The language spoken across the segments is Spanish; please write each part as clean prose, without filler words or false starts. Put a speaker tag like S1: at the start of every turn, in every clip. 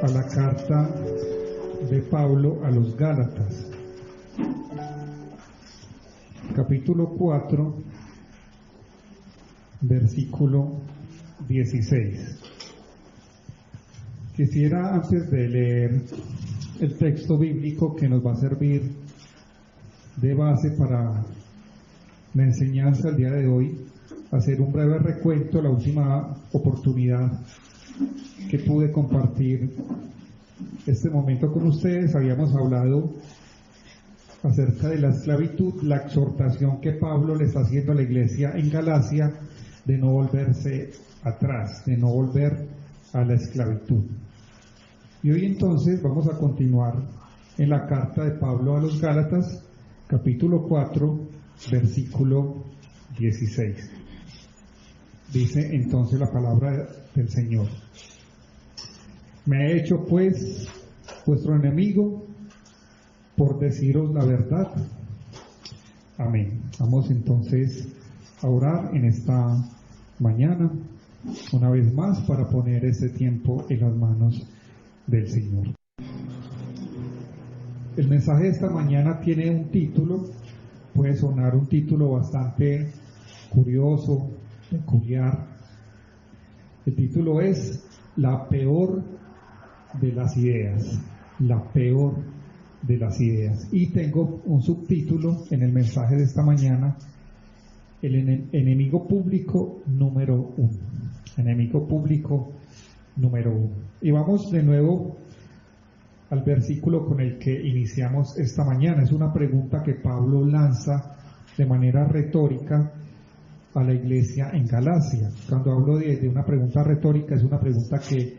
S1: a la carta de Pablo a los Gálatas, capítulo 4, versículo 16. Quisiera, antes de leer el texto bíblico que nos va a servir de base para la enseñanza el día de hoy, hacer un breve recuento. La última oportunidad que pude compartir este momento con ustedes, habíamos hablado acerca de la esclavitud, la exhortación que Pablo le está haciendo a la iglesia en Galacia de no volverse atrás, de no volver a la esclavitud. Y hoy entonces vamos a continuar en la carta de Pablo a los Gálatas, capítulo 4, versículo 16. Dice entonces la palabra del Señor: me he hecho pues vuestro enemigo por deciros la verdad. Amén. Vamos entonces a orar en esta mañana, una vez más, para poner este tiempo en las manos del Señor. El mensaje de esta mañana tiene un título, puede sonar un título bastante curioso, peculiar. El título es La peor de las ideas, la peor de las ideas. Y tengo un subtítulo en el mensaje de esta mañana: el enemigo público número 1. Enemigo público número 1. Y vamos de nuevo al versículo con el que iniciamos esta mañana. Es una pregunta que Pablo lanza de manera retórica a la iglesia en Galacia. Cuando hablo de una pregunta retórica, es una pregunta que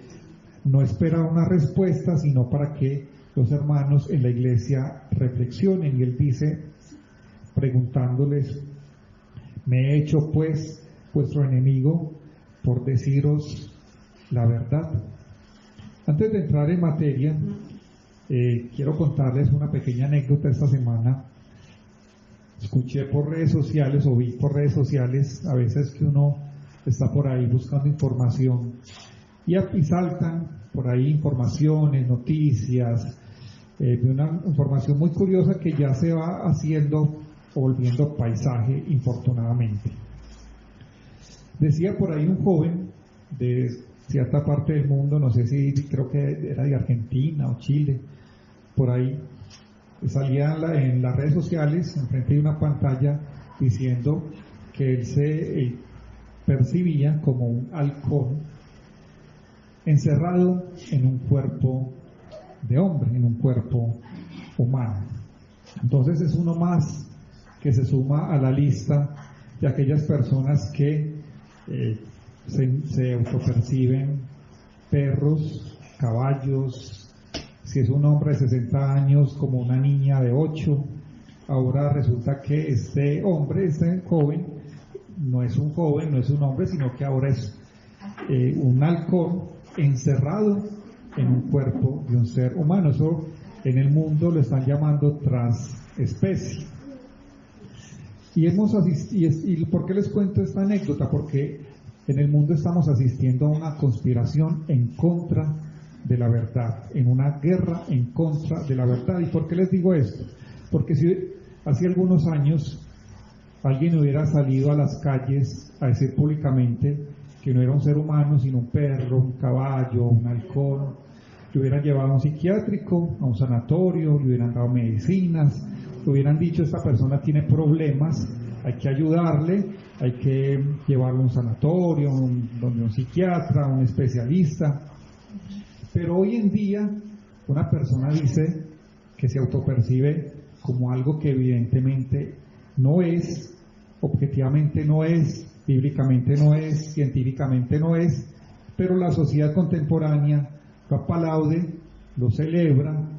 S1: no espera una respuesta, sino para que los hermanos en la iglesia reflexionen. Y él dice, preguntándoles: me he hecho pues vuestro enemigo por deciros la verdad. Antes de entrar en materia, quiero contarles una pequeña anécdota. Esta semana escuché por redes sociales, o vi por redes sociales, a veces que uno está por ahí buscando información y saltan por ahí informaciones, noticias, de una información muy curiosa que ya se va haciendo o volviendo paisaje, infortunadamente. Decía por ahí un joven de cierta parte del mundo, no sé si, creo que era de Argentina o Chile, por ahí, salía en las redes sociales, enfrente de una pantalla, diciendo que él se percibía como un halcón encerrado en un cuerpo de hombre, en un cuerpo humano. Entonces es uno más que se suma a la lista de aquellas personas que se autoperciben perros, caballos, si es un hombre de 60 años como una niña de 8. Ahora resulta que este hombre, este joven, no es un joven, no es un hombre, sino que ahora es un halcón encerrado en un cuerpo de un ser humano. Eso en el mundo lo están llamando transespecie. ¿Y por qué les cuento esta anécdota? Porque en el mundo estamos asistiendo a una conspiración en contra de la verdad, en una guerra en contra de la verdad. ¿Y por qué les digo esto? Porque si hace algunos años alguien hubiera salido a las calles a decir públicamente que no era un ser humano, sino un perro, un caballo, un halcón, le hubieran llevado a un psiquiátrico, a un sanatorio, le hubieran dado medicinas, le hubieran dicho: esta persona tiene problemas, hay que ayudarle, hay que llevarlo a un sanatorio, donde un psiquiatra, un especialista. Pero hoy en día una persona dice que se autopercibe como algo que evidentemente no es, objetivamente no es, bíblicamente no es, científicamente no es, pero la sociedad contemporánea lo aplaude, lo celebra,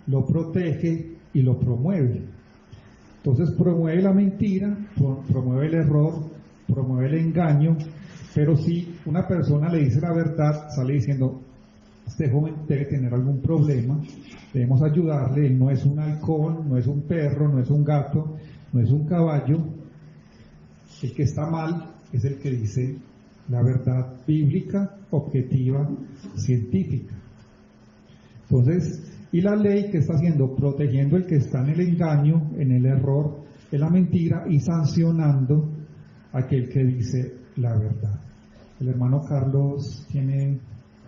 S1: lo protege y lo promueve. Entonces promueve la mentira, promueve el error, promueve el engaño. Pero si una persona le dice la verdad, sale diciendo: este joven debe tener algún problema, debemos ayudarle, él no es un halcón, no es un perro, no es un gato, no es un caballo. El que está mal es el que dice la verdad bíblica, objetiva, científica. Entonces, y la ley que está haciendo, protegiendo el que está en el engaño, en el error, en la mentira y sancionando a aquel que dice la verdad. El hermano Carlos tiene...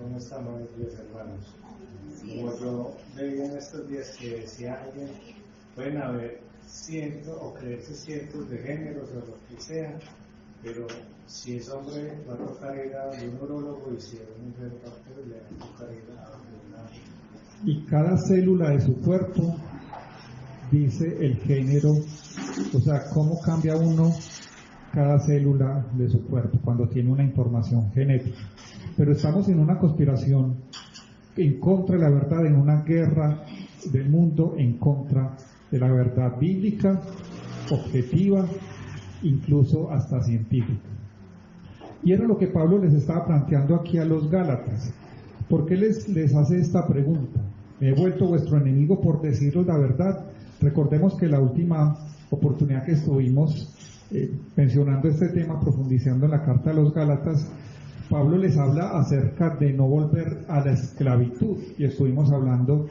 S2: ¿Cómo están? Buenos días, hermanos. Como yo veía en estos días que decía alguien, pueden haber cientos o creerse cientos de géneros o lo que sea, pero si es hombre va a tocar ir a un urólogo y si es mujer va a tocar ir a una...
S1: Y cada célula de su cuerpo dice el género, o sea, cómo cambia uno cada célula de su cuerpo cuando tiene una información genética. Pero estamos en una conspiración en contra de la verdad, en una guerra del mundo en contra de la verdad bíblica, objetiva, incluso hasta científica. Y era lo que Pablo les estaba planteando aquí a los Gálatas. ¿Por qué les hace esta pregunta? ¿Me he vuelto vuestro enemigo por deciros la verdad? Recordemos que la última oportunidad que estuvimos mencionando este tema, profundizando en la carta a los Gálatas, Pablo les habla acerca de no volver a la esclavitud, y estuvimos hablando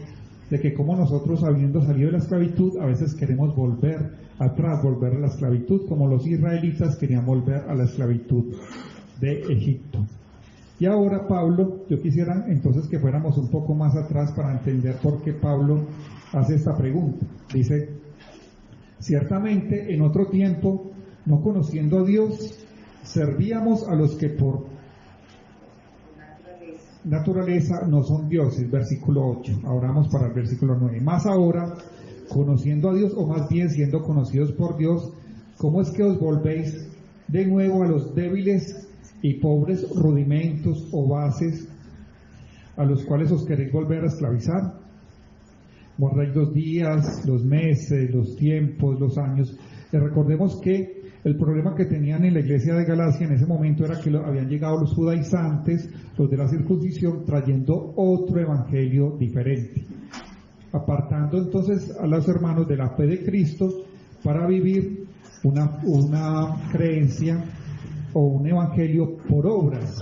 S1: de que como nosotros, habiendo salido de la esclavitud, a veces queremos volver atrás, volver a la esclavitud, como los israelitas querían volver a la esclavitud de Egipto. Y ahora Pablo, yo quisiera entonces que fuéramos un poco más atrás para entender por qué Pablo hace esta pregunta. Dice, ciertamente en otro tiempo, no conociendo a Dios, servíamos a los que por naturaleza no son dioses, versículo 8. Ahora vamos para el versículo 9. Más ahora, conociendo a Dios, o más bien siendo conocidos por Dios, ¿cómo es que os volvéis de nuevo a los débiles y pobres rudimentos o bases a los cuales os queréis volver a esclavizar? Guardáis los días, los meses, los tiempos, los años. Recordemos que el problema que tenían en la iglesia de Galacia en ese momento era que habían llegado los judaizantes, los de la circuncisión, trayendo otro evangelio diferente, apartando entonces a los hermanos de la fe de Cristo para vivir una creencia o un evangelio por obras,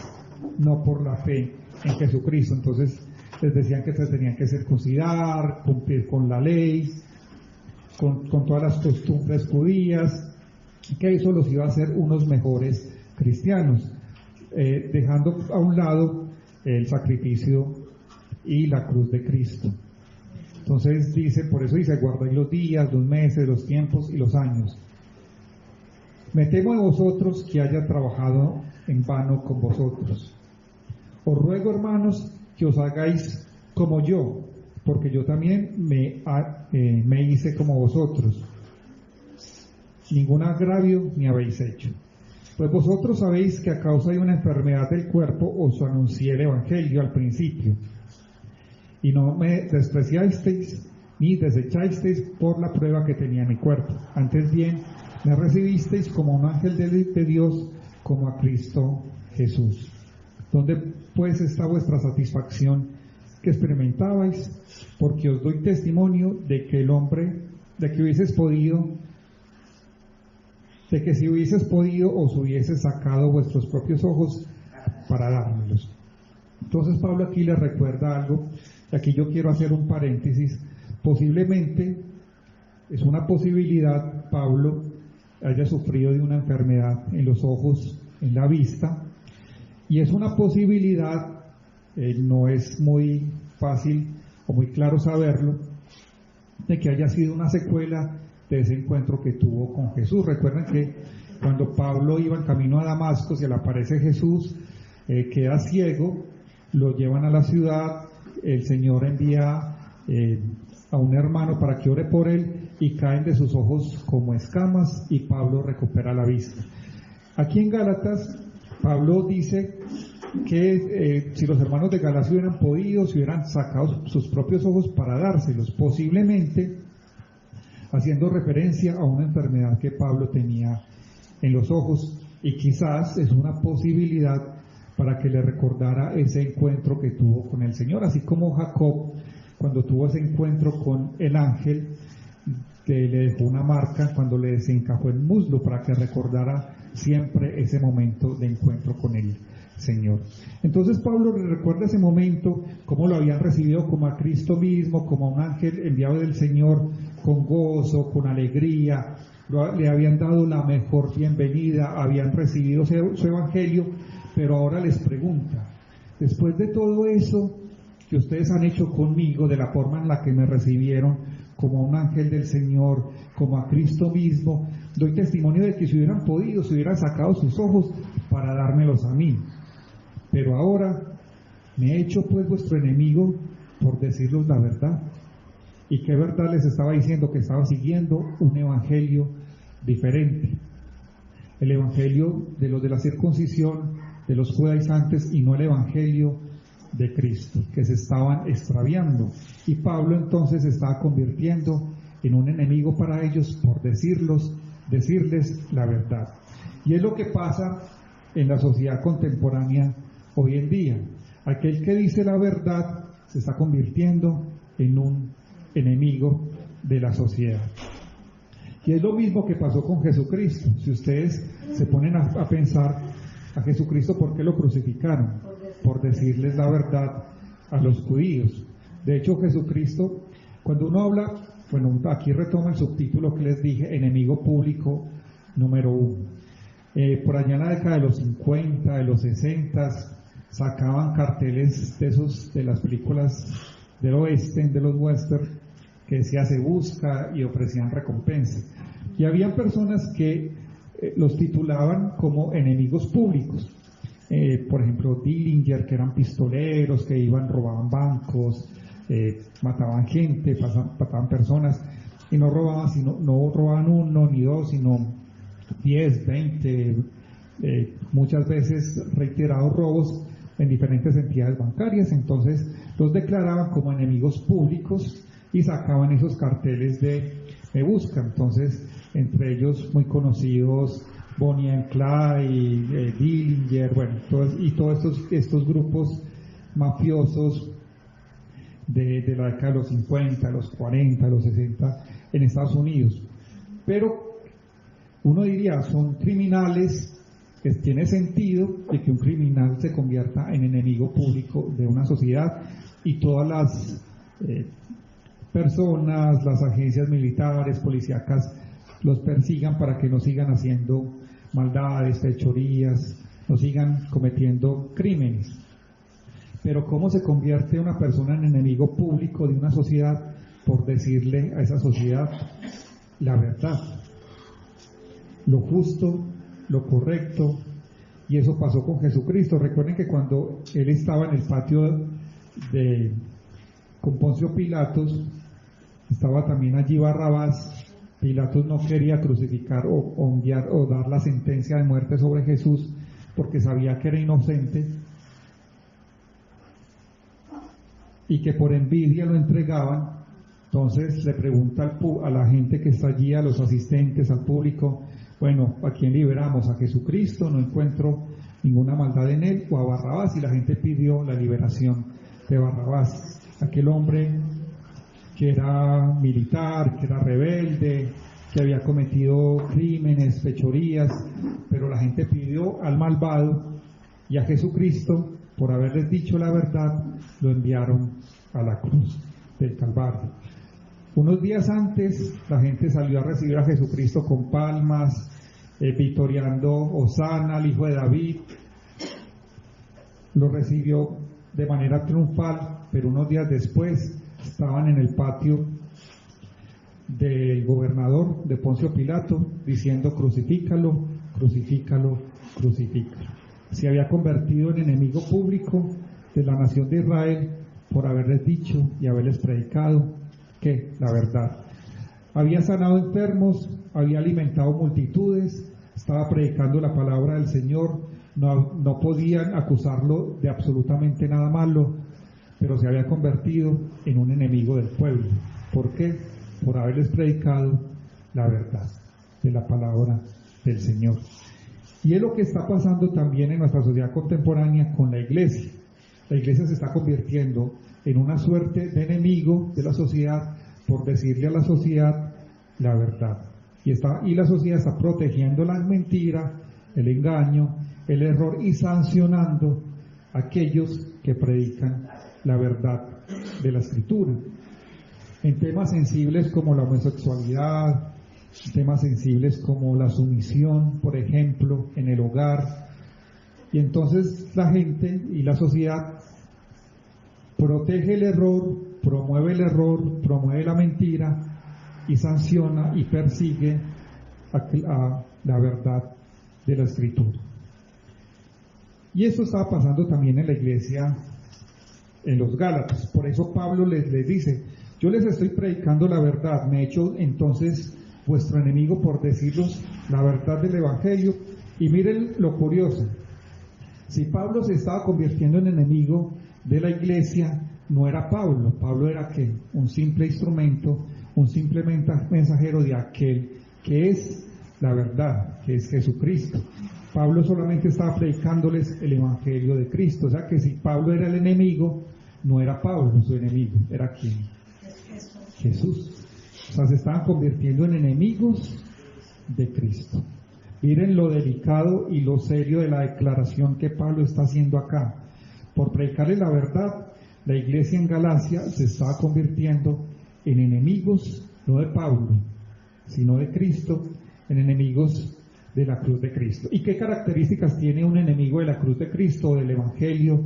S1: no por la fe en Jesucristo. Entonces les decían que se tenían que circuncidar, cumplir con la ley, con todas las costumbres judías, que eso los iba a hacer unos mejores cristianos, dejando a un lado el sacrificio y la cruz de Cristo. Entonces dice, por eso dice, guardáis los días, los meses, los tiempos y los años. Me temo de vosotros que haya trabajado en vano con vosotros. Os ruego, hermanos, que os hagáis como yo, porque yo también me hice como vosotros. Ningún agravio me habéis hecho. Pues vosotros sabéis que a causa de una enfermedad del cuerpo os anuncié el Evangelio al principio, y no me despreciasteis ni desechasteis por la prueba que tenía mi cuerpo. Antes bien, me recibisteis como un ángel de Dios, como a Cristo Jesús. ¿Dónde pues está vuestra satisfacción que experimentabais? Porque os doy testimonio de que si hubieses podido, os hubieses sacado vuestros propios ojos para dármelos. Entonces Pablo aquí le recuerda algo, y aquí yo quiero hacer un paréntesis. Posiblemente, es una posibilidad, Pablo haya sufrido de una enfermedad en los ojos, en la vista, y es una posibilidad, no es muy fácil o muy claro saberlo, de que haya sido una secuela de ese encuentro que tuvo con Jesús. Recuerden que cuando Pablo iba en camino a Damasco, se le aparece Jesús, queda ciego, lo llevan a la ciudad, el Señor envía a un hermano para que ore por él, y caen de sus ojos como escamas, y Pablo recupera la vista. Aquí en Gálatas, Pablo dice que si los hermanos de Galacia hubieran podido, si hubieran sacado sus propios ojos para dárselos, posiblemente haciendo referencia a una enfermedad que Pablo tenía en los ojos, y quizás es una posibilidad para que le recordara ese encuentro que tuvo con el Señor, así como Jacob, cuando tuvo ese encuentro con el ángel, que le dejó una marca cuando le desencajó el muslo, para que recordara siempre ese momento de encuentro con el Señor. Entonces Pablo le recuerda ese momento, cómo lo habían recibido como a Cristo mismo, como a un ángel enviado del Señor, con gozo, con alegría, le habían dado la mejor bienvenida, habían recibido su evangelio, pero ahora les pregunta, después de todo eso que ustedes han hecho conmigo, de la forma en la que me recibieron, como a un ángel del Señor, como a Cristo mismo, doy testimonio de que si hubieran podido, se hubieran sacado sus ojos para dármelos a mí. Pero ahora me he hecho pues vuestro enemigo por decirles la verdad. ¿Y qué verdad les estaba diciendo? Que estaba siguiendo un evangelio diferente. El evangelio de los de la circuncisión, de los judaizantes, y no el evangelio de Cristo, que se estaban extraviando. Y Pablo entonces se estaba convirtiendo en un enemigo para ellos por decirles la verdad. Y es lo que pasa en la sociedad contemporánea hoy en día. Aquel que dice la verdad se está convirtiendo en un enemigo de la sociedad. Y es lo mismo que pasó con Jesucristo. Si ustedes se ponen a pensar, a Jesucristo, ¿por qué lo crucificaron? Por decirles la verdad a los judíos. De hecho, Jesucristo, cuando uno habla, bueno, aquí retomo el subtítulo que les dije, enemigo público número 1. Por allá en la década de los 50, de los 60, sacaban carteles de las películas del oeste, de los western, que decía se busca, y ofrecían recompensa. Y habían personas que los titulaban como enemigos públicos. Por ejemplo, Dillinger, que eran pistoleros, que iban, robaban bancos, mataban gente, mataban personas, y no robaban uno ni dos, sino 10, 20, muchas veces reiterados robos en diferentes entidades bancarias. Entonces los declaraban como enemigos públicos y sacaban esos carteles de me busca. Entonces, entre ellos muy conocidos, Bonnie and Clyde, Dillinger, bueno, todos estos grupos mafiosos de la década de los 50, los 40, los 60 en Estados Unidos. Pero uno diría, son criminales, que tiene sentido de que un criminal se convierta en enemigo público de una sociedad, y todas las personas, las agencias militares, policíacas, los persigan para que no sigan haciendo maldades, fechorías, no sigan cometiendo crímenes. Pero ¿cómo se convierte una persona en enemigo público de una sociedad? Por decirle a esa sociedad la verdad, lo justo, lo correcto. Y eso pasó con Jesucristo. Recuerden que cuando él estaba en el patio con Poncio Pilatos, estaba también allí Barrabás. Pilatos no quería crucificar o dar la sentencia de muerte sobre Jesús porque sabía que era inocente y que por envidia lo entregaban. Entonces le pregunta a la gente que está allí, a los asistentes, al público, bueno, ¿a quién liberamos? ¿A Jesucristo? No encuentro ninguna maldad en él. ¿O a Barrabás? Y la gente pidió la liberación de Barrabás, aquel hombre que era militar, que era rebelde, que había cometido crímenes, fechorías, pero la gente pidió al malvado, y a Jesucristo, por haberles dicho la verdad, lo enviaron a la cruz del Calvario. Unos días antes, la gente salió a recibir a Jesucristo con palmas, victoriando Hosana, al Hijo de David. Lo recibió de manera triunfal, pero unos días después estaban en el patio del gobernador de Poncio Pilato diciendo crucifícalo, crucifícalo, crucifícalo. Se había convertido en enemigo público de la nación de Israel por haberles dicho y haberles predicado que la verdad. Había sanado enfermos, había alimentado multitudes, estaba predicando la palabra del Señor, no podían acusarlo de absolutamente nada malo, pero se había convertido en un enemigo del pueblo. ¿Por qué? Por haberles predicado la verdad de la palabra del Señor. Y es lo que está pasando también en nuestra sociedad contemporánea con la iglesia. La iglesia se está convirtiendo en una suerte de enemigo de la sociedad por decirle a la sociedad la verdad. Y la sociedad está protegiendo la mentira, el engaño, el error y sancionando a aquellos que predican la verdad de la Escritura. En temas sensibles como la homosexualidad, temas sensibles como la sumisión, por ejemplo, en el hogar. Y entonces la gente y la sociedad protege el error, promueve la mentira y sanciona y persigue a la verdad de la Escritura. Y esto estaba pasando también en la iglesia, en los Gálatas. Por eso Pablo les dice: yo les estoy predicando la verdad, me he hecho entonces vuestro enemigo por deciros la verdad del Evangelio. Y miren lo curioso: si Pablo se estaba convirtiendo en enemigo de la iglesia, no era Pablo. Pablo era ¿qué? Un simple instrumento, un simple mensajero de aquel que es la verdad, que es Jesucristo. Pablo solamente estaba predicándoles el Evangelio de Cristo. O sea que si Pablo era el enemigo, no era Pablo su enemigo, era ¿quién? Jesús. O sea, se estaban convirtiendo en enemigos de Cristo. Miren lo delicado y lo serio de la declaración que Pablo está haciendo acá. Por predicarles la verdad, la iglesia en Galacia se estaba convirtiendo en enemigos, no de Pablo, sino de Cristo, en enemigos de la cruz de Cristo. ¿Y qué características tiene un enemigo de la cruz de Cristo, o del Evangelio,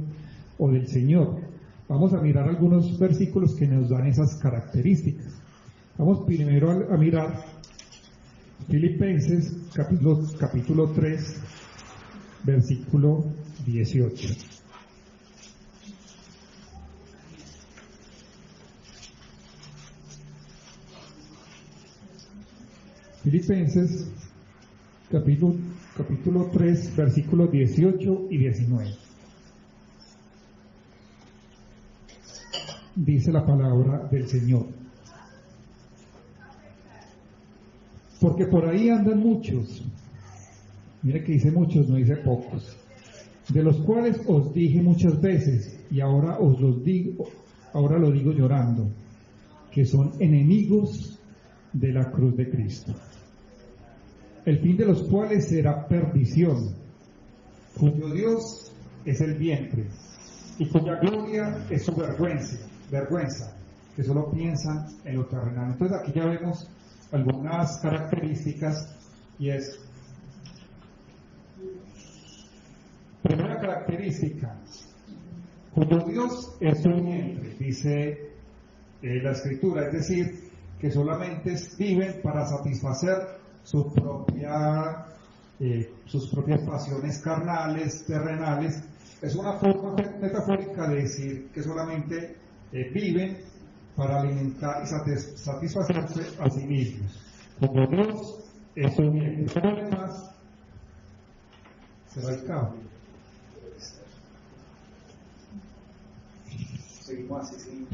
S1: o del Señor? Vamos a mirar algunos versículos que nos dan esas características. Vamos primero a mirar Filipenses capítulo 3, versículo 18. Filipenses capítulo 3, versículos 18 y 19. Dice la palabra del Señor: porque por ahí andan muchos, mire que dice muchos, no dice pocos, de los cuales os dije muchas veces, y ahora lo digo llorando, que son enemigos de la cruz de Cristo, el fin de los cuales será perdición, cuyo Dios es el vientre, y cuya gloria es su vergüenza, que solo piensan en lo terrenal. Entonces aquí ya vemos algunas características, y es: primera característica, cuyo Dios es su vientre, dice la Escritura, es decir, que solamente viven para satisfacer sus propias pasiones carnales, terrenales. Es una forma metafórica de decir que solamente viven para alimentar y satisfacerse a sí mismos. Como Dios es su vientre. Todo lo demás será el cabo.
S2: Seguimos así, sí.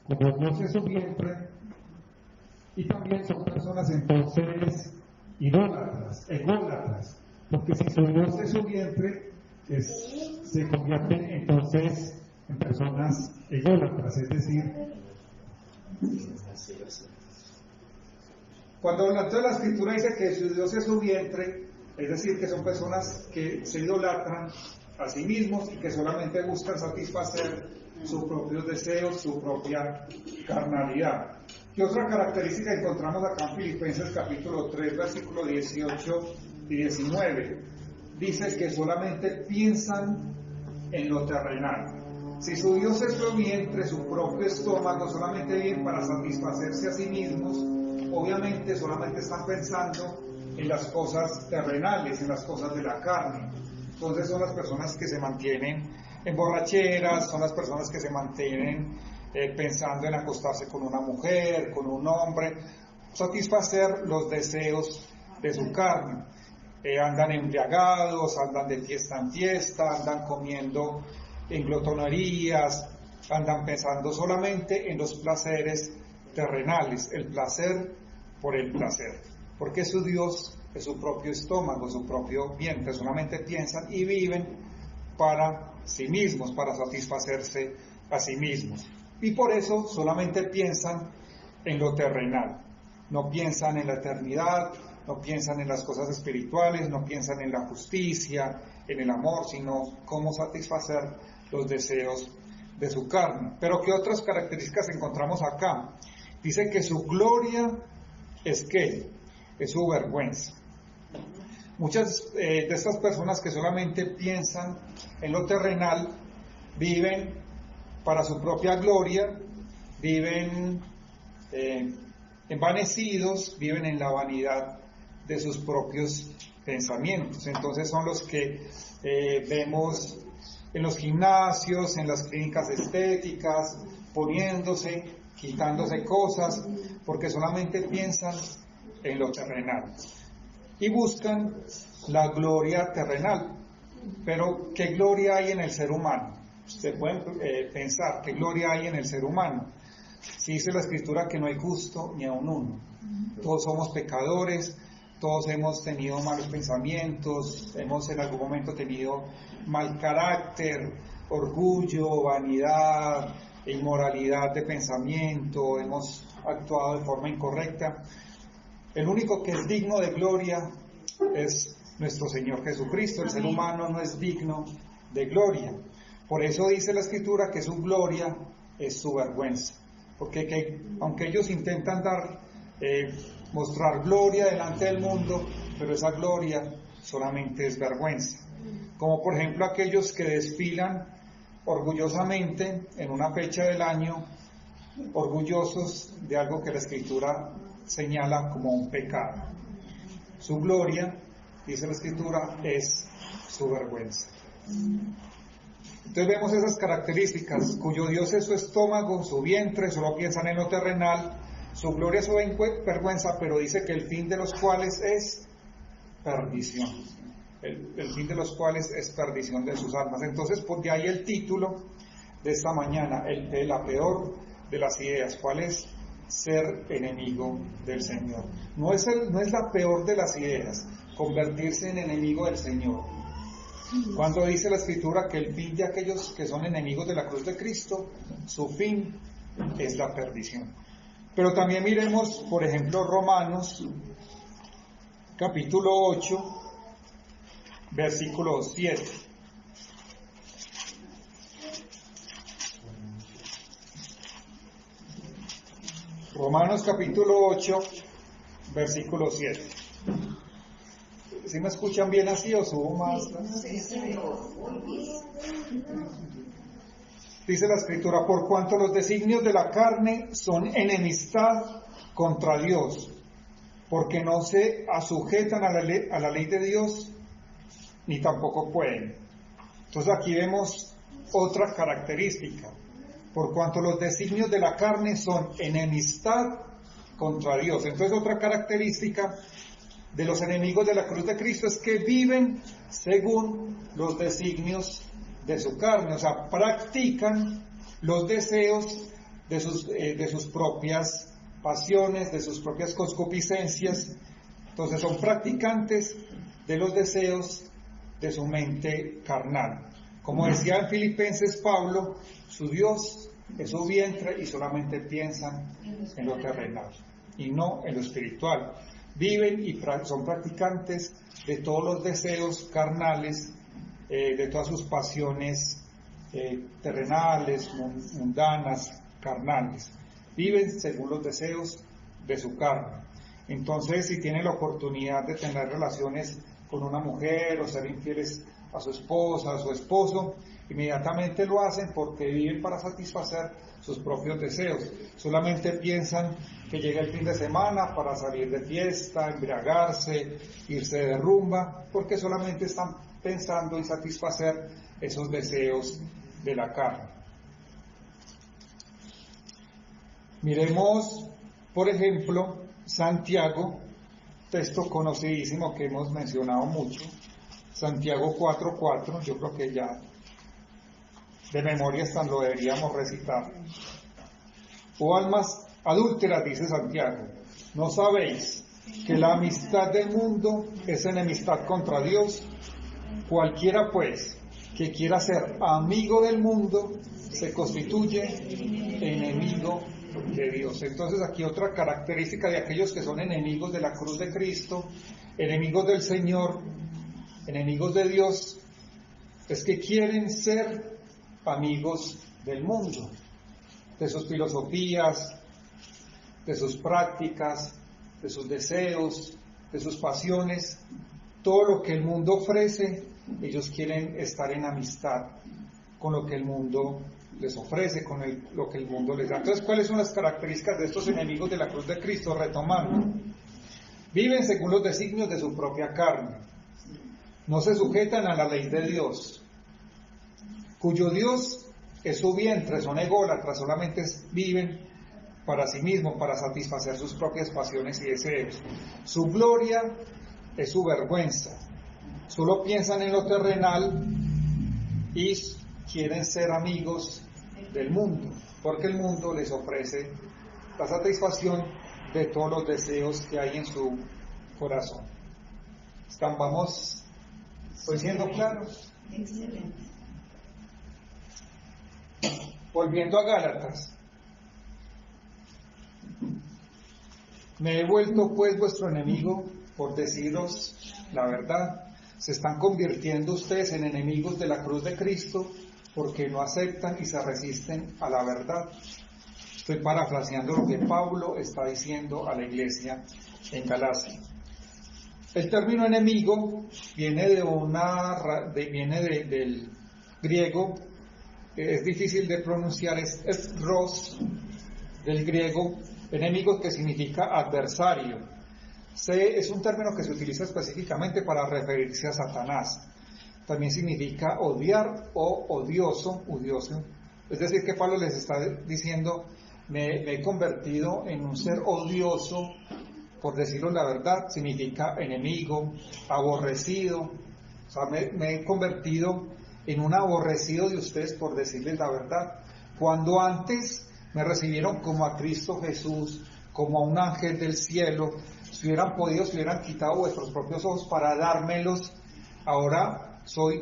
S1: Como Dios es su vientre, y también son personas entonces ególatras, porque si su Dios es su vientre, se convierten entonces en personas ególatras, es decir, cuando la Escritura dice que su Dios es su vientre, es decir, que son personas que se idolatran a sí mismos y que solamente buscan satisfacer sus propios deseos, su propia carnalidad. ¿Qué otra característica encontramos acá en Filipenses capítulo 3, versículos 18 y 19? Dice que solamente piensan en lo terrenal. Si su Dios es su vientre, su propio estómago, solamente viven para satisfacerse a sí mismos, obviamente solamente están pensando en las cosas terrenales, en las cosas de la carne. Entonces son las personas que se mantienen en borracheras, son las personas que se mantienen pensando en acostarse con una mujer, con un hombre, satisfacer los deseos de su carne. Andan embriagados, andan de fiesta en fiesta, andan comiendo en glotonerías, andan pensando solamente en los placeres terrenales, el placer por el placer, porque su Dios es su propio estómago, su propio vientre, solamente piensan y viven
S3: para sí mismos, para satisfacerse a sí mismos. Y por eso solamente piensan en lo terrenal, no piensan en la eternidad, no piensan en las cosas espirituales, no piensan en la justicia, en el amor, sino cómo satisfacer los deseos de su carne. Pero ¿qué otras características encontramos acá? Dice que su gloria es ¿qué? Es su vergüenza. Muchas de estas personas que solamente piensan en lo terrenal viven para su propia gloria, viven envanecidos, viven en la vanidad de sus propios pensamientos. Entonces son los que vemos en los gimnasios, en las clínicas estéticas, poniéndose, quitándose cosas, porque solamente piensan en lo terrenal y buscan la gloria terrenal. Pero ¿qué gloria hay en el ser humano? Ustedes pueden pensar, ¿qué gloria hay en el ser humano? Si dice la Escritura que no hay justo ni aun uno. Todos somos pecadores, todos hemos tenido malos pensamientos, hemos en algún momento tenido mal carácter, orgullo, vanidad, inmoralidad de pensamiento, hemos actuado de forma incorrecta. El único que es digno de gloria es nuestro Señor Jesucristo. El ser humano no es digno de gloria. Por eso dice la Escritura que su gloria es su vergüenza. Porque aunque ellos intentan mostrar gloria delante del mundo, pero esa gloria solamente es vergüenza. Como por ejemplo aquellos que desfilan orgullosamente en una fecha del año, orgullosos de algo que la Escritura señala como un pecado. Su gloria, dice la Escritura, es su vergüenza. Entonces vemos esas características, cuyo Dios es su estómago, su vientre, solo piensan en lo terrenal, su gloria es su vergüenza, pero dice que el fin de los cuales es perdición. El fin de los cuales es perdición de sus almas. Entonces, pues de ahí el título de esta mañana, la peor de las ideas. ¿Cuál es? Ser enemigo del Señor. No es la peor de las ideas, convertirse en enemigo del Señor. Cuando dice la Escritura que el fin de aquellos que son enemigos de la cruz de Cristo, su fin es la perdición. Pero también miremos, por ejemplo, Romanos, capítulo 8, versículo 7. Romanos capítulo 8, versículo 7. ¿Sí me escuchan bien así o subo más? Dice la Escritura, por cuanto los designios de la carne son enemistad contra Dios, porque no se asujetan a la ley de Dios, ni tampoco pueden. Entonces aquí vemos otra característica. Por cuanto los designios de la carne son enemistad contra Dios. Entonces otra característica de los enemigos de la cruz de Cristo es que viven según los designios de su carne, o sea, practican los deseos de sus propias pasiones, de sus propias concupiscencias. Entonces son practicantes de los deseos de su mente carnal. Como decía en Filipenses Pablo, su Dios es su vientre y solamente piensan en lo terrenal y no en lo espiritual. Viven y son practicantes de todos los deseos carnales, de todas sus pasiones terrenales, mundanas, carnales. Viven según los deseos de su carne. Entonces, si tienen la oportunidad de tener relaciones con una mujer o ser infieles a su esposa, a su esposo, inmediatamente lo hacen porque viven para satisfacer sus propios deseos. Solamente piensan que llega el fin de semana para salir de fiesta, embriagarse, irse de rumba, porque solamente están pensando en satisfacer esos deseos de la carne. Miremos, por ejemplo, Santiago, texto conocidísimo que hemos mencionado mucho, Santiago 4:4, yo creo que ya de memoria hasta lo deberíamos recitar. Oh almas adúlteras, dice Santiago, ¿no sabéis que la amistad del mundo es enemistad contra Dios? Cualquiera pues que quiera ser amigo del mundo se constituye enemigo de Dios. Entonces aquí otra característica de aquellos que son enemigos de la cruz de Cristo, enemigos del Señor, enemigos de Dios, es que quieren ser amigos del mundo, de sus filosofías, de sus prácticas, de sus deseos, de sus pasiones, todo lo que el mundo ofrece, ellos quieren estar en amistad con lo que el mundo les ofrece, con lo que el mundo les da. Entonces, ¿cuáles son las características de estos enemigos de la cruz de Cristo? Retomando, viven según los designios de su propia carne, no se sujetan a la ley de Dios, cuyo Dios es su vientre, son ególatras, solamente viven para sí mismos, para satisfacer sus propias pasiones y deseos. Su gloria es su vergüenza, solo piensan en lo terrenal y quieren ser amigos del mundo, porque el mundo les ofrece la satisfacción de todos los deseos que hay en su corazón. ¿Vamos siendo claros?
S4: Excelente.
S3: Volviendo a Gálatas. Me he vuelto pues vuestro enemigo por deciros la verdad. Se están convirtiendo ustedes en enemigos de la cruz de Cristo porque no aceptan y se resisten a la verdad. Estoy parafraseando lo que Pablo está diciendo a la iglesia en Galacia. El término enemigo viene del griego, es difícil de pronunciar, es ros, del griego, enemigo, que significa adversario. Es un término que se utiliza específicamente para referirse a Satanás. También significa odiar o odioso. Es decir, que Pablo les está diciendo, me he convertido en un ser odioso, por decirlo la verdad, significa enemigo, aborrecido. O sea, me he convertido en un aborrecido de ustedes por decirles la verdad. Cuando antes me recibieron como a Cristo Jesús, como a un ángel del cielo, si hubieran podido, si hubieran quitado vuestros propios ojos para dármelos, ahora soy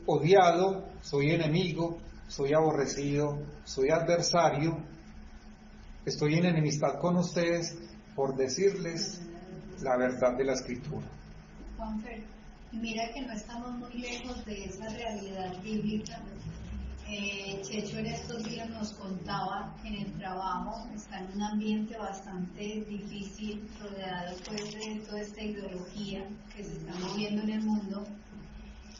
S3: odiado, soy enemigo, soy aborrecido, soy adversario, estoy en enemistad con ustedes por decirles la verdad de la Escritura.
S4: Juanfer, mira que no estamos muy lejos de esa realidad bíblica. Checho en estos días nos contaba que en el trabajo está en un ambiente bastante difícil, rodeado pues de toda esta ideología que se está moviendo en el mundo,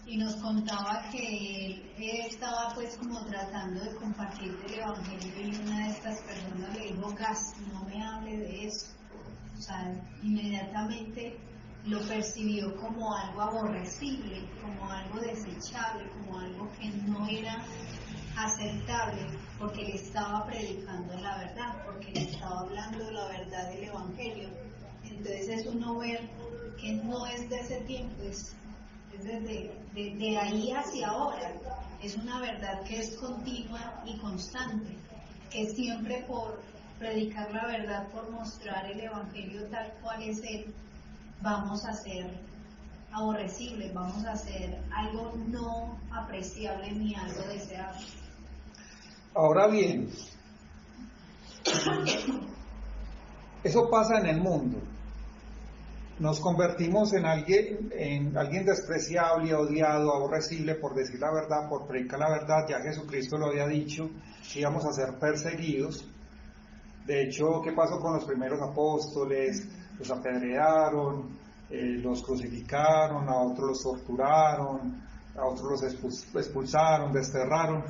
S4: y nos contaba que él estaba pues como tratando de compartir el evangelio, y una de estas personas le dijo: Gas, no me hable de eso. O sea, inmediatamente lo percibió como algo aborrecible, como algo desechable, como algo que no era aceptable, porque le estaba predicando la verdad, porque le estaba hablando la verdad del evangelio. Entonces es uno ver que no es de ese tiempo, es desde ahí hacia ahora. Es una verdad que es continua y constante, que siempre por predicar la verdad, por mostrar el evangelio tal cual es él, vamos a ser aborrecibles, vamos a hacer algo no apreciable ni algo deseable.
S3: Ahora bien, eso pasa en el mundo. Nos convertimos en alguien despreciable, odiado, aborrecible por decir la verdad, por predicar la verdad. Ya Jesucristo lo había dicho, que íbamos a ser perseguidos. De hecho, ¿qué pasó con los primeros apóstoles? Los apedrearon, los crucificaron, a otros los torturaron, a otros los expulsaron, desterraron.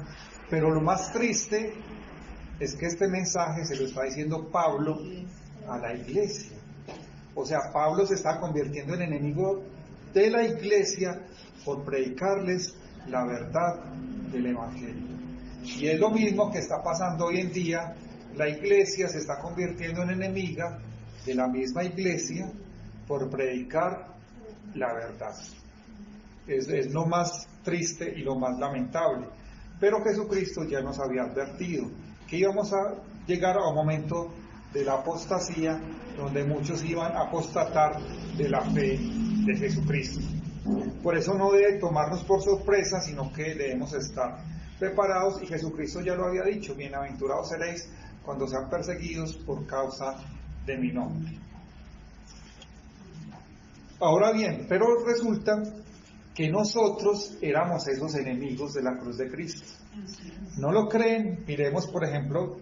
S3: Pero lo más triste es que este mensaje se lo está diciendo Pablo a la iglesia. O sea, Pablo se está convirtiendo en enemigo de la iglesia por predicarles la verdad del evangelio. Y es lo mismo que está pasando hoy en día. La iglesia se está convirtiendo en enemiga de la misma iglesia por predicar la verdad. Es lo más triste y lo más lamentable. Pero Jesucristo ya nos había advertido que íbamos a llegar a un momento de la apostasía, donde muchos iban a apostatar de la fe de Jesucristo. Por eso no debe tomarnos por sorpresa, sino que debemos estar preparados, y Jesucristo ya lo había dicho: bienaventurados seréis cuando sean perseguidos por causa de mi nombre. Ahora bien, pero resulta que nosotros éramos esos enemigos de la cruz de Cristo. ¿No lo creen? Miremos, por ejemplo,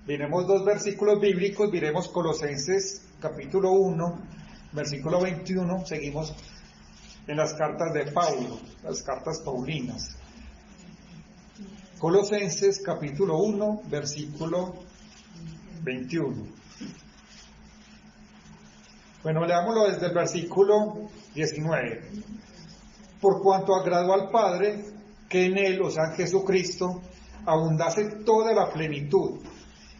S3: miremos 2 versículos bíblicos, miremos Colosenses capítulo 1, versículo 21, seguimos en las cartas de Pablo, las cartas paulinas. Colosenses capítulo 1, versículo 21. Bueno, leámoslo desde el versículo 19. Por cuanto agradó al Padre que en Él, o sea, en Jesucristo, abundase toda la plenitud,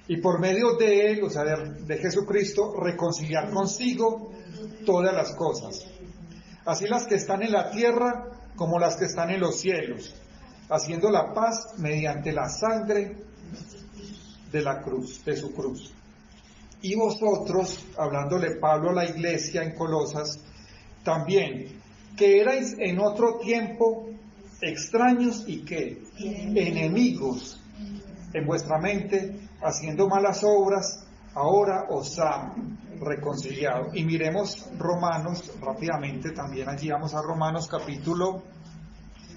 S3: y por medio de Él, o sea, de Jesucristo, reconciliar consigo todas las cosas, así las que están en la tierra como las que están en los cielos, haciendo la paz mediante la sangre de la cruz, de su cruz. Y vosotros, hablándole Pablo a la iglesia en Colosas, también, que erais en otro tiempo extraños y que enemigos en vuestra mente, haciendo malas obras, ahora os ha reconciliado. Y miremos Romanos rápidamente, también allí vamos a Romanos capítulo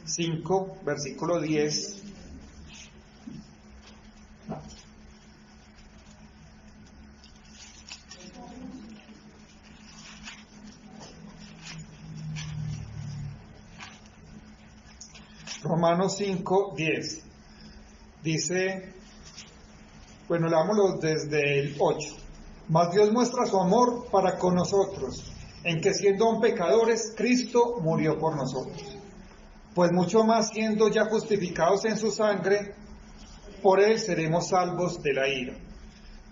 S3: 5, versículo 10. Romanos 5, 10. Dice, bueno, leámoslo desde el 8. Mas Dios muestra su amor para con nosotros, en que siendo aún pecadores, Cristo murió por nosotros. Pues mucho más, siendo ya justificados en su sangre, por Él seremos salvos de la ira.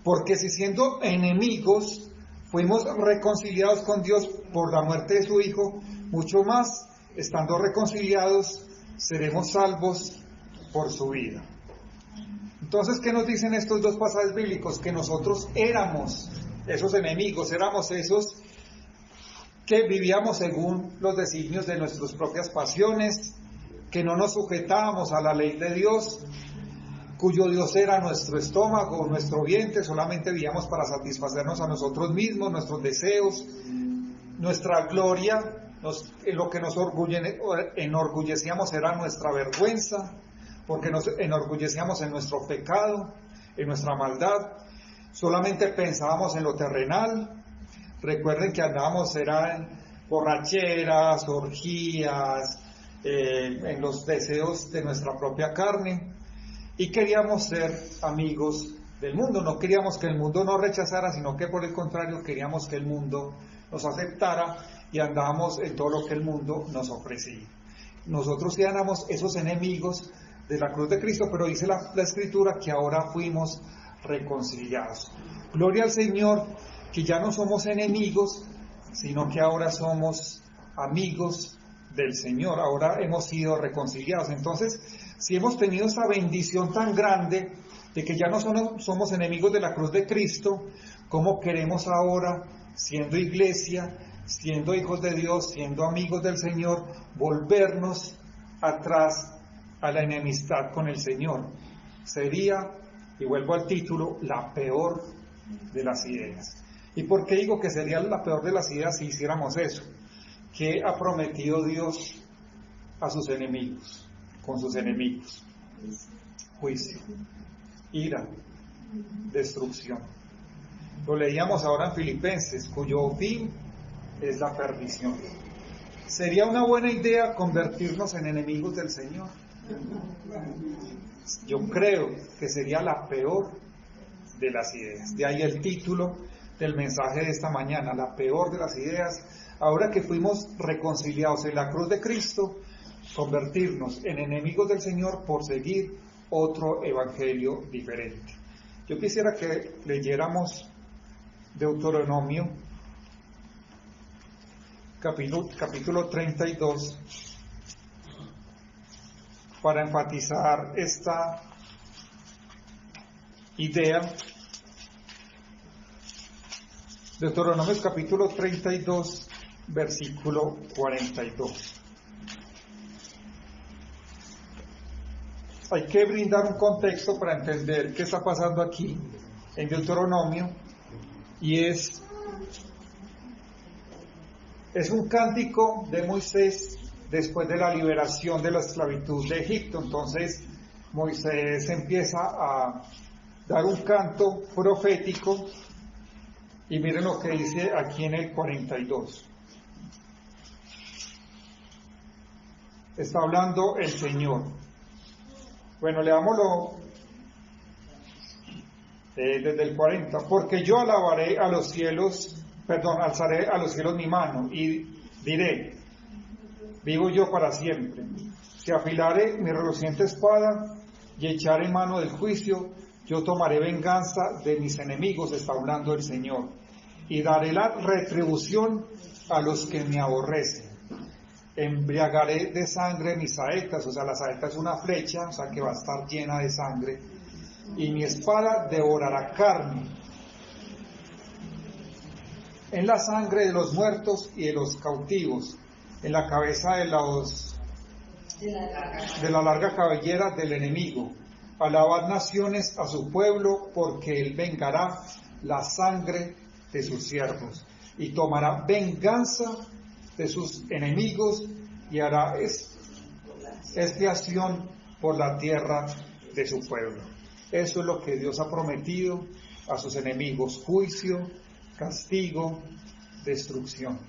S3: Porque si siendo enemigos fuimos reconciliados con Dios por la muerte de su Hijo, mucho más, estando reconciliados, seremos salvos por su vida. Entonces, ¿qué nos dicen estos 2 pasajes bíblicos? Que nosotros éramos esos enemigos, éramos esos que vivíamos según los designios de nuestras propias pasiones, que no nos sujetábamos a la ley de Dios, cuyo Dios era nuestro estómago, nuestro vientre, solamente vivíamos para satisfacernos a nosotros mismos, nuestros deseos, nuestra gloria. En lo que nos enorgullecíamos era nuestra vergüenza, porque nos enorgullecíamos en nuestro pecado, en nuestra maldad. Solamente pensábamos en lo terrenal. Recuerden que andábamos en borracheras, orgías, en los deseos de nuestra propia carne, y queríamos ser amigos del mundo. No queríamos que el mundo nos rechazara, sino que por el contrario queríamos que el mundo nos aceptara, y andábamos en todo lo que el mundo nos ofrecía. Nosotros sí éramos esos enemigos de la cruz de Cristo, pero dice la Escritura que ahora fuimos reconciliados. Gloria al Señor, que ya no somos enemigos, sino que ahora somos amigos del Señor, ahora hemos sido reconciliados. Entonces, si hemos tenido esa bendición tan grande de que ya no somos enemigos de la cruz de Cristo, ¿cómo queremos ahora, siendo iglesia, siendo hijos de Dios, siendo amigos del Señor, volvernos atrás a la enemistad con el Señor? Sería, y vuelvo al título, la peor de las ideas. ¿Y por qué digo que sería la peor de las ideas si hiciéramos eso? ¿Qué ha prometido Dios a sus enemigos, con sus enemigos? Juicio, ira, destrucción. Lo leíamos ahora en Filipenses, cuyo fin es la perdición. ¿Sería una buena idea convertirnos en enemigos del Señor? Yo creo que sería la peor de las ideas. De ahí el título del mensaje de esta mañana, la peor de las ideas. Ahora que fuimos reconciliados en la cruz de Cristo, convertirnos en enemigos del Señor por seguir otro evangelio diferente. Yo quisiera que leyéramos Deuteronomio capítulo 32 para enfatizar esta idea. Deuteronomio capítulo 32, versículo 42. Hay que brindar un contexto para entender qué está pasando aquí en Deuteronomio, y es un cántico de Moisés después de la liberación de la esclavitud de Egipto. Entonces Moisés empieza a dar un canto profético, y miren lo que dice aquí en el 42. Está hablando el Señor. Bueno, leámoslo desde el 40. Porque yo alzaré a los cielos mi mano y diré: vivo yo para siempre. Si afilare mi reluciente espada y echaré mano del juicio, yo tomaré venganza de mis enemigos, está hablando el Señor, y daré la retribución a los que me aborrecen. Embriagaré de sangre mis saetas, o sea, la saeta es una flecha, o sea, que va a estar llena de sangre, y mi espada devorará carne, en la sangre de los muertos y de los cautivos, en la cabeza de la larga cabellera del enemigo. Alabad naciones a su pueblo, porque él vengará la sangre de sus siervos, y tomará venganza de sus enemigos, y hará expiación por la tierra de su pueblo. Eso es lo que Dios ha prometido a sus enemigos: juicio, castigo, destrucción.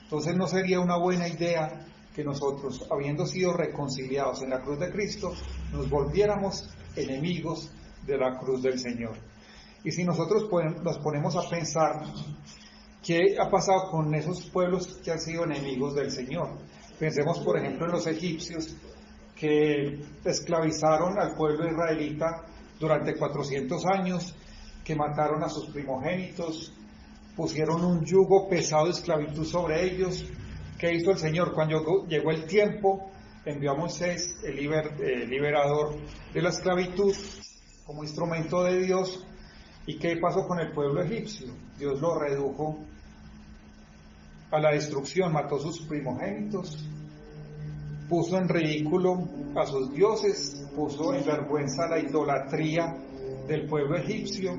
S3: Entonces no sería una buena idea que nosotros, habiendo sido reconciliados en la cruz de Cristo, nos volviéramos enemigos de la cruz del Señor. Y si nosotros nos ponemos a pensar qué ha pasado con esos pueblos que han sido enemigos del Señor, pensemos por ejemplo en los egipcios, que esclavizaron al pueblo israelita durante 400 años, que mataron a sus primogénitos, pusieron un yugo pesado de esclavitud sobre ellos. ¿Qué hizo el Señor? Cuando llegó el tiempo, envió a Moisés, el liberador de la esclavitud, como instrumento de Dios. ¿Y qué pasó con el pueblo egipcio? Dios lo redujo a la destrucción, mató a sus primogénitos, puso en ridículo a sus dioses, puso en vergüenza la idolatría del pueblo egipcio,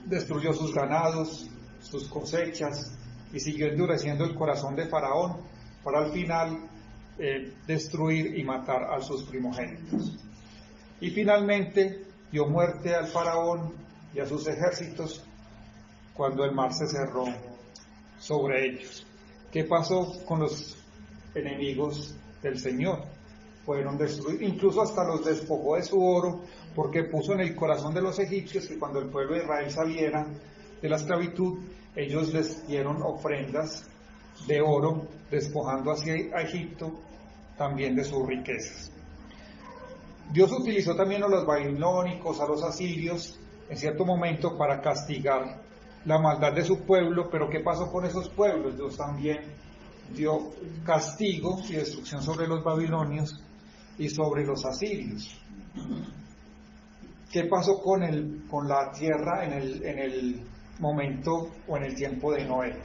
S3: destruyó sus ganados, sus cosechas, y siguió endureciendo el corazón de Faraón para al final destruir y matar a sus primogénitos. Y finalmente dio muerte al Faraón y a sus ejércitos cuando el mar se cerró sobre ellos. ¿Qué pasó con los enemigos del Señor? Fueron destruidos, incluso hasta los despojó de su oro, porque puso en el corazón de los egipcios que cuando el pueblo de Israel saliera de la esclavitud, ellos les dieron ofrendas de oro, despojando así a Egipto también de sus riquezas. Dios utilizó también a los babilónicos, a los asirios, en cierto momento para castigar la maldad de su pueblo. Pero ¿qué pasó con esos pueblos? Dios también dio castigo y destrucción sobre los babilonios y sobre los asirios. ¿Qué pasó con la tierra en el momento o en el tiempo de Noé?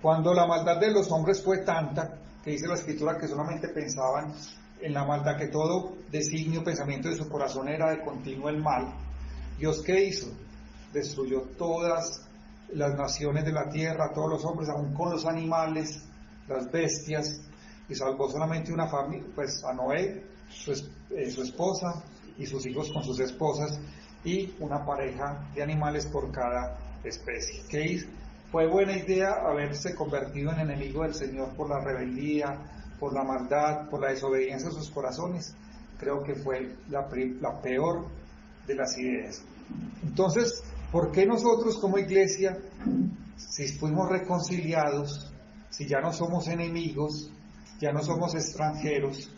S3: Cuando la maldad de los hombres fue tanta, que dice la Escritura que solamente pensaban en la maldad, que todo designio, pensamiento de su corazón era de continuo el mal, ¿Dios qué hizo? Destruyó todas las naciones de la tierra, todos los hombres, aún con los animales, las bestias, y salvó solamente una familia, pues a Noé, su esposa y sus hijos con sus esposas, y una pareja de animales por cada especie. ¿Qué hizo? ¿Fue buena idea haberse convertido en enemigo del Señor por la rebeldía, por la maldad, por la desobediencia de sus corazones? Creo que fue la peor de las ideas. Entonces, ¿por qué nosotros como iglesia, si fuimos reconciliados, si ya no somos enemigos, ya no somos extranjeros,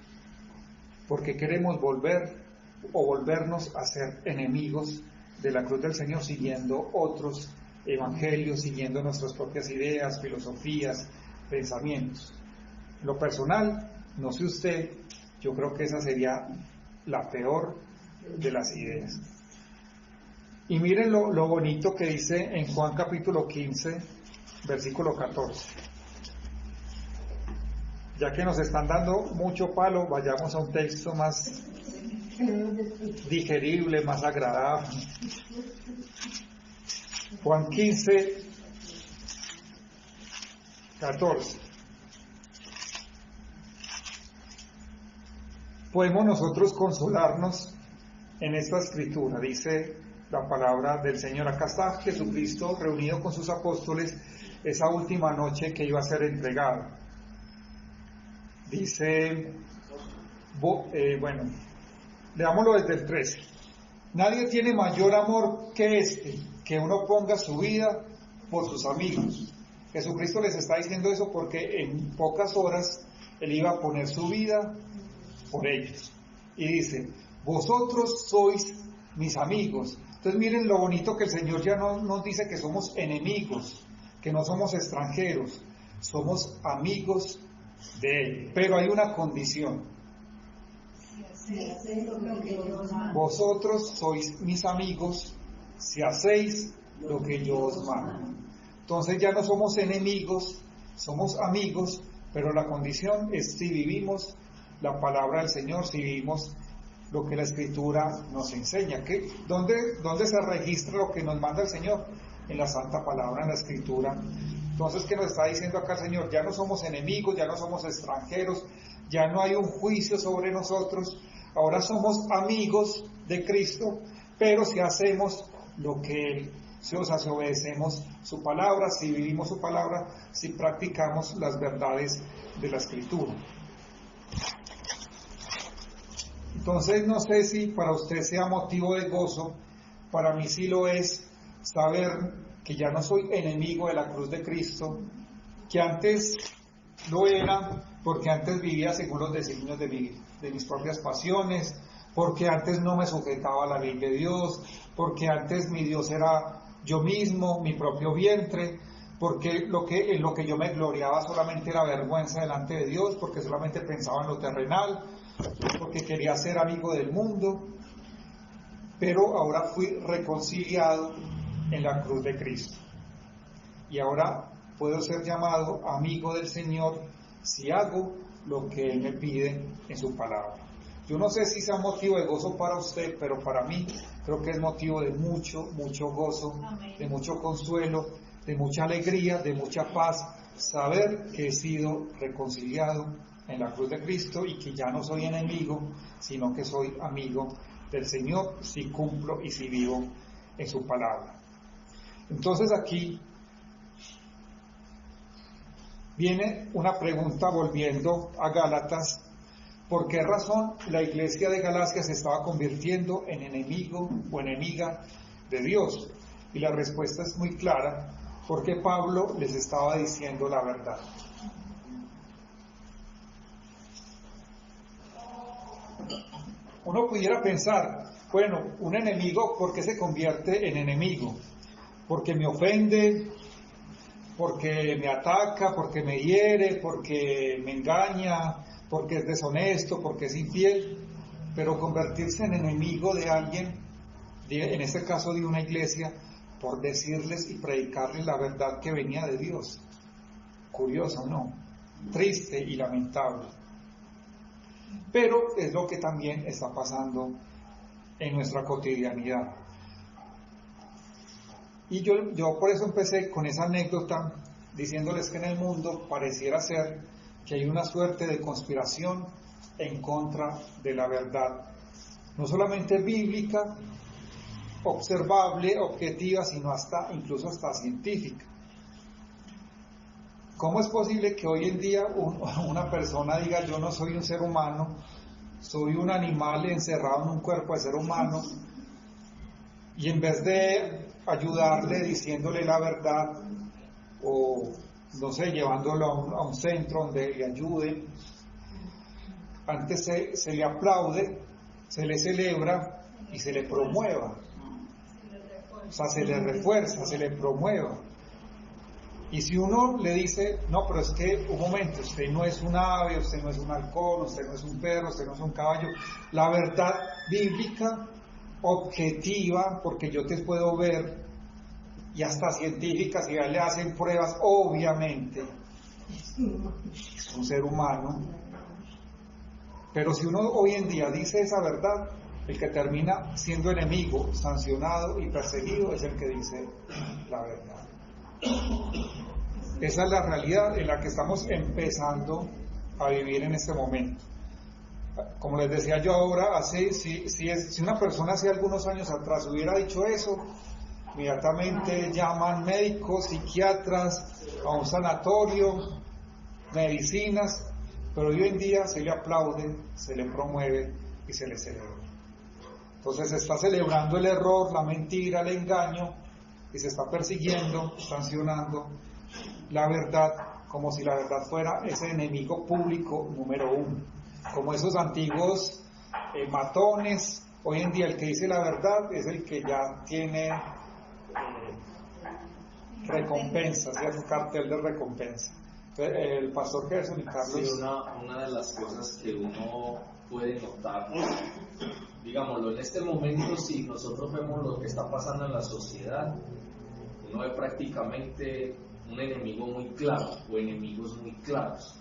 S3: por qué queremos volvernos a ser enemigos de la cruz del Señor, siguiendo otros evangelios, siguiendo nuestras propias ideas, filosofías, pensamientos? En lo personal, no sé usted, yo creo que esa sería la peor de las ideas. Y miren lo bonito que dice en Juan capítulo 15, versículo 14. Ya que nos están dando mucho palo, vayamos a un texto más digerible, más agradable. Juan 15, 14. Podemos nosotros consolarnos en esta escritura, dice la palabra del Señor. Acá está Jesucristo reunido con sus apóstoles esa última noche que iba a ser entregado. Dice, leámoslo desde el 13. Nadie tiene mayor amor que este, que uno ponga su vida por sus amigos. Jesucristo les está diciendo eso porque en pocas horas Él iba a poner su vida por ellos. Y dice, vosotros sois mis amigos. Entonces miren lo bonito que el Señor ya no nos dice que somos enemigos, que no somos extranjeros, somos amigos de Él. Pero hay una condición. Vosotros sois mis amigos si hacéis lo que yo os mando. Entonces ya no somos enemigos, somos amigos, pero la condición es si vivimos la palabra del Señor, si vivimos lo que la Escritura nos enseña. ¿Dónde se registra lo que nos manda el Señor? En la Santa Palabra, en la Escritura. Entonces, ¿qué nos está diciendo acá el Señor? Ya no somos enemigos, ya no somos extranjeros, ya no hay un juicio sobre nosotros, ahora somos amigos de Cristo, pero si hacemos lo que Él, si obedecemos su palabra, si vivimos su palabra, si practicamos las verdades de la Escritura. Entonces, no sé si para usted sea motivo de gozo, para mí sí lo es saber que ya no soy enemigo de la cruz de Cristo, que antes lo era, porque antes vivía según los designios de mis propias pasiones, porque antes no me sujetaba a la ley de Dios, porque antes mi Dios era yo mismo, mi propio vientre, porque en lo que yo me gloriaba solamente era vergüenza delante de Dios, porque solamente pensaba en lo terrenal, porque quería ser amigo del mundo, pero ahora fui reconciliado en la cruz de Cristo. Y ahora puedo ser llamado amigo del Señor si hago lo que Él me pide en su palabra. Yo no sé si sea motivo de gozo para usted, pero para mí creo que es motivo de mucho, mucho gozo, amén, de mucho consuelo, de mucha alegría, de mucha paz, saber que he sido reconciliado en la cruz de Cristo y que ya no soy enemigo, sino que soy amigo del Señor si cumplo y si vivo en su palabra. Entonces aquí viene una pregunta volviendo a Gálatas: ¿por qué razón la iglesia de Galacia se estaba convirtiendo en enemigo o enemiga de Dios? Y la respuesta es muy clara: porque Pablo les estaba diciendo la verdad. Uno pudiera pensar, bueno, un enemigo, ¿por qué se convierte en enemigo? Porque me ofende, porque me ataca, porque me hiere, porque me engaña, porque es deshonesto, porque es infiel. Pero convertirse en enemigo de alguien, en este caso de una iglesia, por decirles y predicarles la verdad que venía de Dios. Curioso, ¿no? Triste y lamentable. Pero es lo que también está pasando en nuestra cotidianidad. Y yo por eso empecé con esa anécdota, diciéndoles que en el mundo pareciera ser que hay una suerte de conspiración en contra de la verdad, no solamente bíblica, observable, objetiva, sino incluso hasta científica. ¿Cómo es posible que hoy en día una persona diga: yo no soy un ser humano, soy un animal encerrado en un cuerpo de ser humano, y en vez de ayudarle diciéndole la verdad, o no sé, llevándolo a un centro donde le ayuden, antes se le aplaude, se le celebra y se le promueva? O sea, se le refuerza, se le promueva. Y si uno le dice: no, pero es que, un momento, usted no es un ave, usted no es un halcón, usted no es un perro, usted no es un caballo, la verdad bíblica, objetiva, porque yo te puedo ver, y hasta científicas, y le hacen pruebas, obviamente es un ser humano. Pero si uno hoy en día dice esa verdad, el que termina siendo enemigo, sancionado y perseguido es el que dice la verdad. Esa es la realidad en la que estamos empezando a vivir en este momento. Como les decía yo ahora, si una persona hace algunos años atrás hubiera dicho eso, inmediatamente llaman médicos, psiquiatras, a un sanatorio, medicinas, pero hoy en día se le aplaude, se le promueve y se le celebra. Entonces se está celebrando el error, la mentira, el engaño, y se está persiguiendo, sancionando la verdad, como si la verdad fuera ese enemigo público número uno. Como esos antiguos matones, hoy en día el que dice la verdad es el que ya tiene recompensas, ¿cierto? Cartel de recompensa. El pastor Gerson y Carlos.
S5: Sí, una de las cosas que uno puede notar, digámoslo, en este momento, si nosotros vemos lo que está pasando en la sociedad, uno ve prácticamente un enemigo muy claro o enemigos muy claros.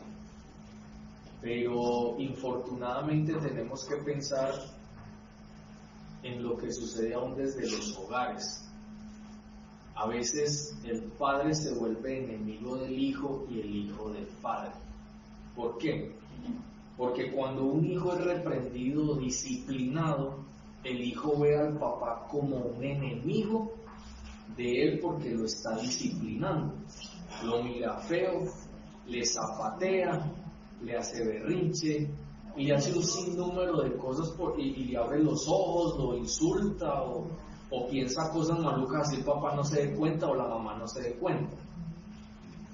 S5: Pero infortunadamente tenemos que pensar en lo que sucede aún desde los hogares. A veces el padre se vuelve enemigo del hijo y el hijo del padre. ¿Por qué? Porque cuando un hijo es reprendido o disciplinado, el hijo ve al papá como un enemigo de él porque lo está disciplinando. Lo mira feo, le zapatea, le hace berrinche, y le hace un sinnúmero de cosas y le abre los ojos, lo insulta o piensa cosas malucas, así el papá no se dé cuenta o la mamá no se dé cuenta.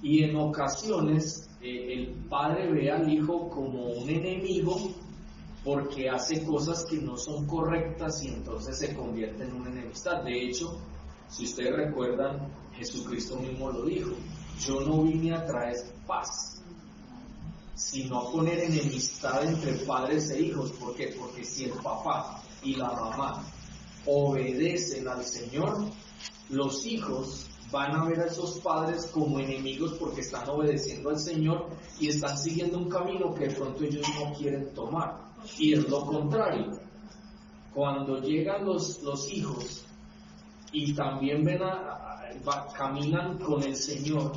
S5: Y en ocasiones el padre ve al hijo como un enemigo porque hace cosas que no son correctas y entonces se convierte en una enemistad. De hecho, si ustedes recuerdan, Jesucristo mismo lo dijo: yo no vine a traer paz, sino a poner enemistad entre padres e hijos. ¿Por qué? Porque si el papá y la mamá obedecen al Señor, los hijos van a ver a esos padres como enemigos porque están obedeciendo al Señor y están siguiendo un camino que de pronto ellos no quieren tomar. Y es lo contrario. Cuando llegan los hijos y también caminan con el Señor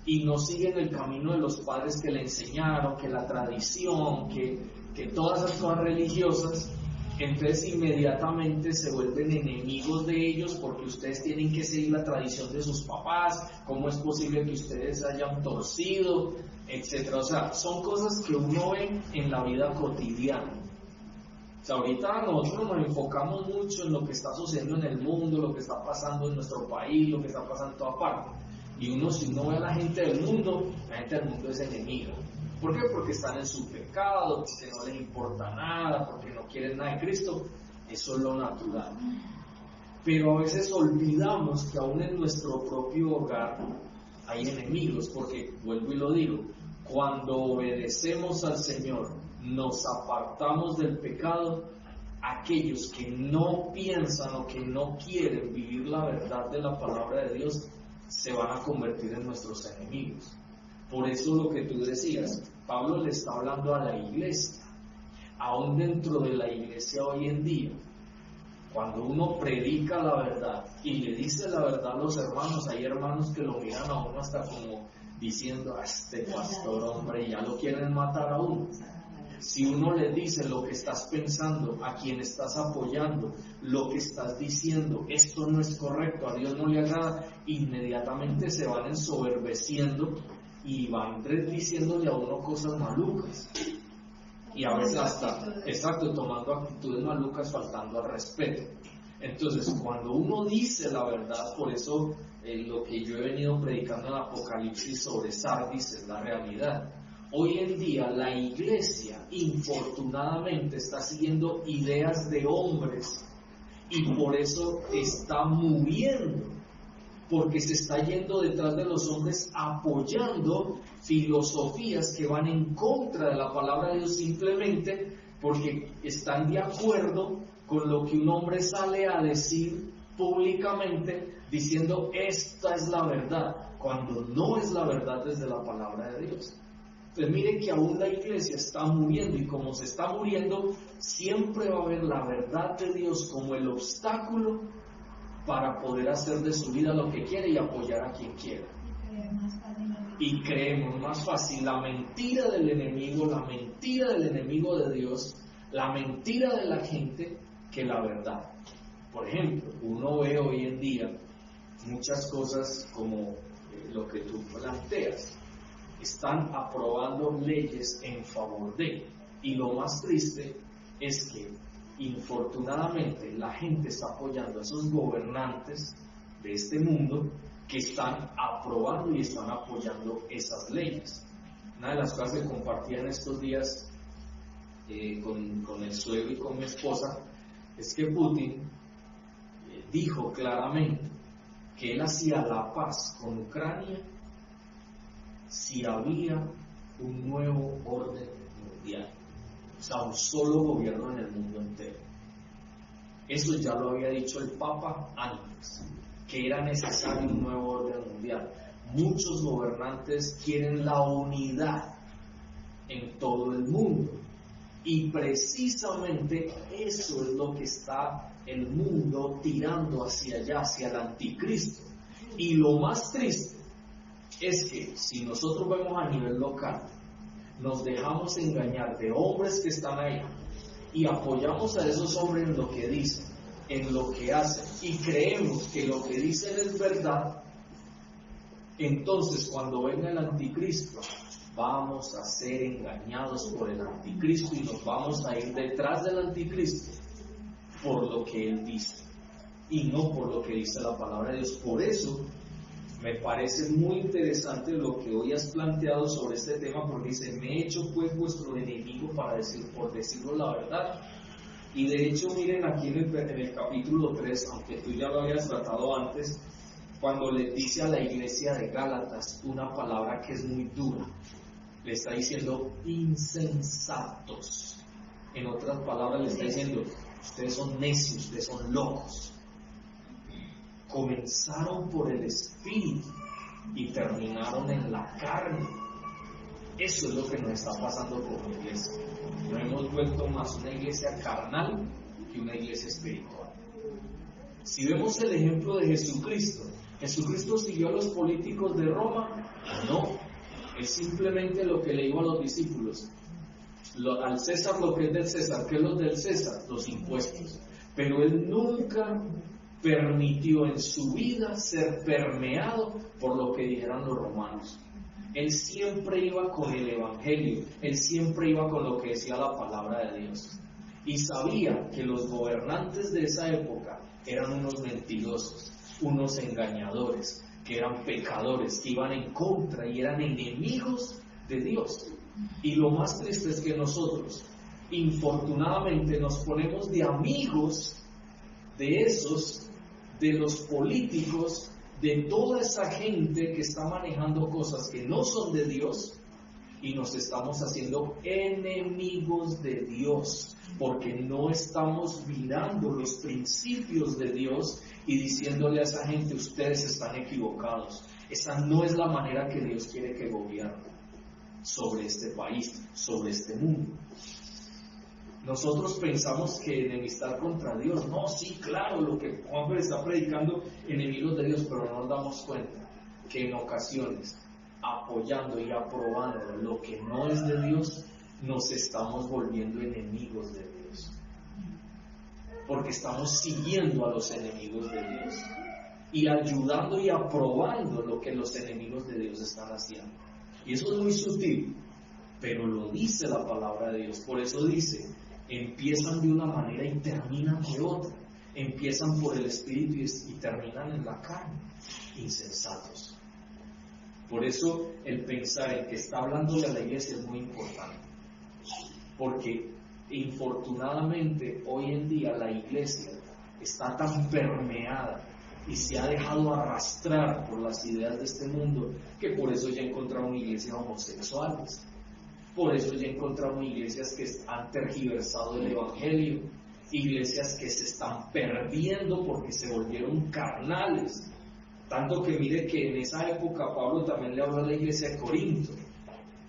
S5: y no siguen el camino de los padres que le enseñaron, que la tradición, que todas esas cosas religiosas, entonces inmediatamente se vuelven enemigos de ellos porque ustedes tienen que seguir la tradición de sus papás, cómo es posible que ustedes hayan torcido, etcétera. O sea, son cosas que uno ve en la vida cotidiana. O sea, ahorita nosotros nos enfocamos mucho en lo que está sucediendo en el mundo, lo que está pasando en nuestro país, lo que está pasando en toda parte. Y si uno ve a la gente del mundo, la gente del mundo es enemiga. ¿Por qué? Porque están en su pecado, porque no les importa nada, porque no quieren nada de Cristo. Eso es lo natural. Pero a veces olvidamos que aún en nuestro propio hogar hay enemigos, porque, vuelvo y lo digo, cuando obedecemos al Señor, nos apartamos del pecado, aquellos que no piensan o que no quieren vivir la verdad de la palabra de Dios, se van a convertir en nuestros enemigos. Por eso lo que tú decías, Pablo le está hablando a la iglesia. Aún dentro de la iglesia hoy en día, cuando uno predica la verdad y le dice la verdad a los hermanos, hay hermanos que lo miran a uno hasta como diciendo: este pastor, hombre, ya lo quieren matar a uno. Si uno le dice lo que estás pensando, a quien estás apoyando, lo que estás diciendo, esto no es correcto, a Dios no le agrada, inmediatamente se van ensoberbeciendo y van diciéndole a uno cosas malucas. Y a veces hasta, tomando actitudes malucas, faltando al respeto. Entonces, cuando uno dice la verdad, por eso lo que yo he venido predicando en Apocalipsis sobre Sardis es la realidad. Hoy en día la iglesia, infortunadamente, está siguiendo ideas de hombres y por eso está muriendo, porque se está yendo detrás de los hombres apoyando filosofías que van en contra de la palabra de Dios simplemente porque están de acuerdo con lo que un hombre sale a decir públicamente diciendo esta es la verdad, cuando no es la verdad desde la palabra de Dios. Entonces mire que aún la iglesia está muriendo, y como se está muriendo, siempre va a haber la verdad de Dios como el obstáculo para poder hacer de su vida lo que quiere y apoyar a quien quiera. Y creemos más fácil la mentira del enemigo, la mentira del enemigo de Dios, la mentira de la gente, que la verdad. Por ejemplo, uno ve hoy en día muchas cosas como lo que tú planteas. Están aprobando leyes en favor de, y lo más triste es que infortunadamente la gente está apoyando a esos gobernantes de este mundo que están aprobando y están apoyando esas leyes. Una de las cosas que compartía en estos días con el suegro y con mi esposa es que Putin dijo claramente que él hacía la paz con Ucrania si había un nuevo orden mundial, o sea, un solo gobierno en el mundo entero. Eso ya lo había dicho el Papa antes, que era necesario un nuevo orden mundial. Muchos gobernantes quieren la unidad en todo el mundo, y precisamente eso es lo que está el mundo tirando hacia allá, hacia el anticristo. Y lo más triste es que si nosotros vemos a nivel local, nos dejamos engañar de hombres que están ahí y apoyamos a esos hombres en lo que dicen, en lo que hacen, y creemos que lo que dicen es verdad, entonces cuando venga el anticristo vamos a ser engañados por el anticristo y nos vamos a ir detrás del anticristo por lo que él dice y no por lo que dice la palabra de Dios. Por eso me parece muy interesante lo que hoy has planteado sobre este tema, porque dice: me he hecho pues vuestro enemigo por decirlo la verdad. Y de hecho miren aquí en el capítulo 3, aunque tú ya lo habías tratado antes, cuando le dice a la iglesia de Gálatas una palabra que es muy dura, le está diciendo insensatos. En otras palabras le está diciendo: ustedes son necios, ustedes son locos. Comenzaron por el espíritu y terminaron en la carne. Eso es lo que nos está pasando como iglesia. Nos hemos vuelto más una iglesia carnal que una iglesia espiritual. Si vemos el ejemplo de Jesucristo, ¿Jesucristo siguió a los políticos de Roma? No. Él simplemente lo que le dijo a los discípulos: al César lo que es del César. ¿Qué es lo del César? Los impuestos. Pero él nunca permitió en su vida ser permeado por lo que dijeran los romanos. Él siempre iba con el evangelio, él siempre iba con lo que decía la palabra de Dios, y sabía que los gobernantes de esa época eran unos mentirosos, unos engañadores, que eran pecadores, que iban en contra y eran enemigos de Dios. Y lo más triste es que nosotros, infortunadamente, nos ponemos de amigos de esos, de los políticos, de toda esa gente que está manejando cosas que no son de Dios, y nos estamos haciendo enemigos de Dios, porque no estamos mirando los principios de Dios y diciéndole a esa gente: ustedes están equivocados. Esa no es la manera que Dios quiere que gobierne sobre este país, sobre este mundo. Nosotros pensamos que enemistar contra Dios, no, sí, claro, lo que Juan está predicando, enemigos de Dios, pero no nos damos cuenta que en ocasiones, apoyando y aprobando lo que no es de Dios, nos estamos volviendo enemigos de Dios, porque estamos siguiendo a los enemigos de Dios y ayudando y aprobando lo que los enemigos de Dios están haciendo. Y eso es muy sutil, pero lo dice la palabra de Dios. Por eso dice: empiezan de una manera y terminan de otra. Empiezan por el espíritu y terminan en la carne. Insensatos. Por eso el pensar en que está hablándole a la iglesia es muy importante. Porque infortunadamente hoy en día la iglesia está tan permeada y se ha dejado arrastrar por las ideas de este mundo, que por eso ya encontramos iglesias homosexuales. Por eso ya encontramos iglesias que han tergiversado el evangelio, iglesias que se están perdiendo porque se volvieron carnales. Tanto que mire que en esa época Pablo también le habló a la iglesia de Corinto: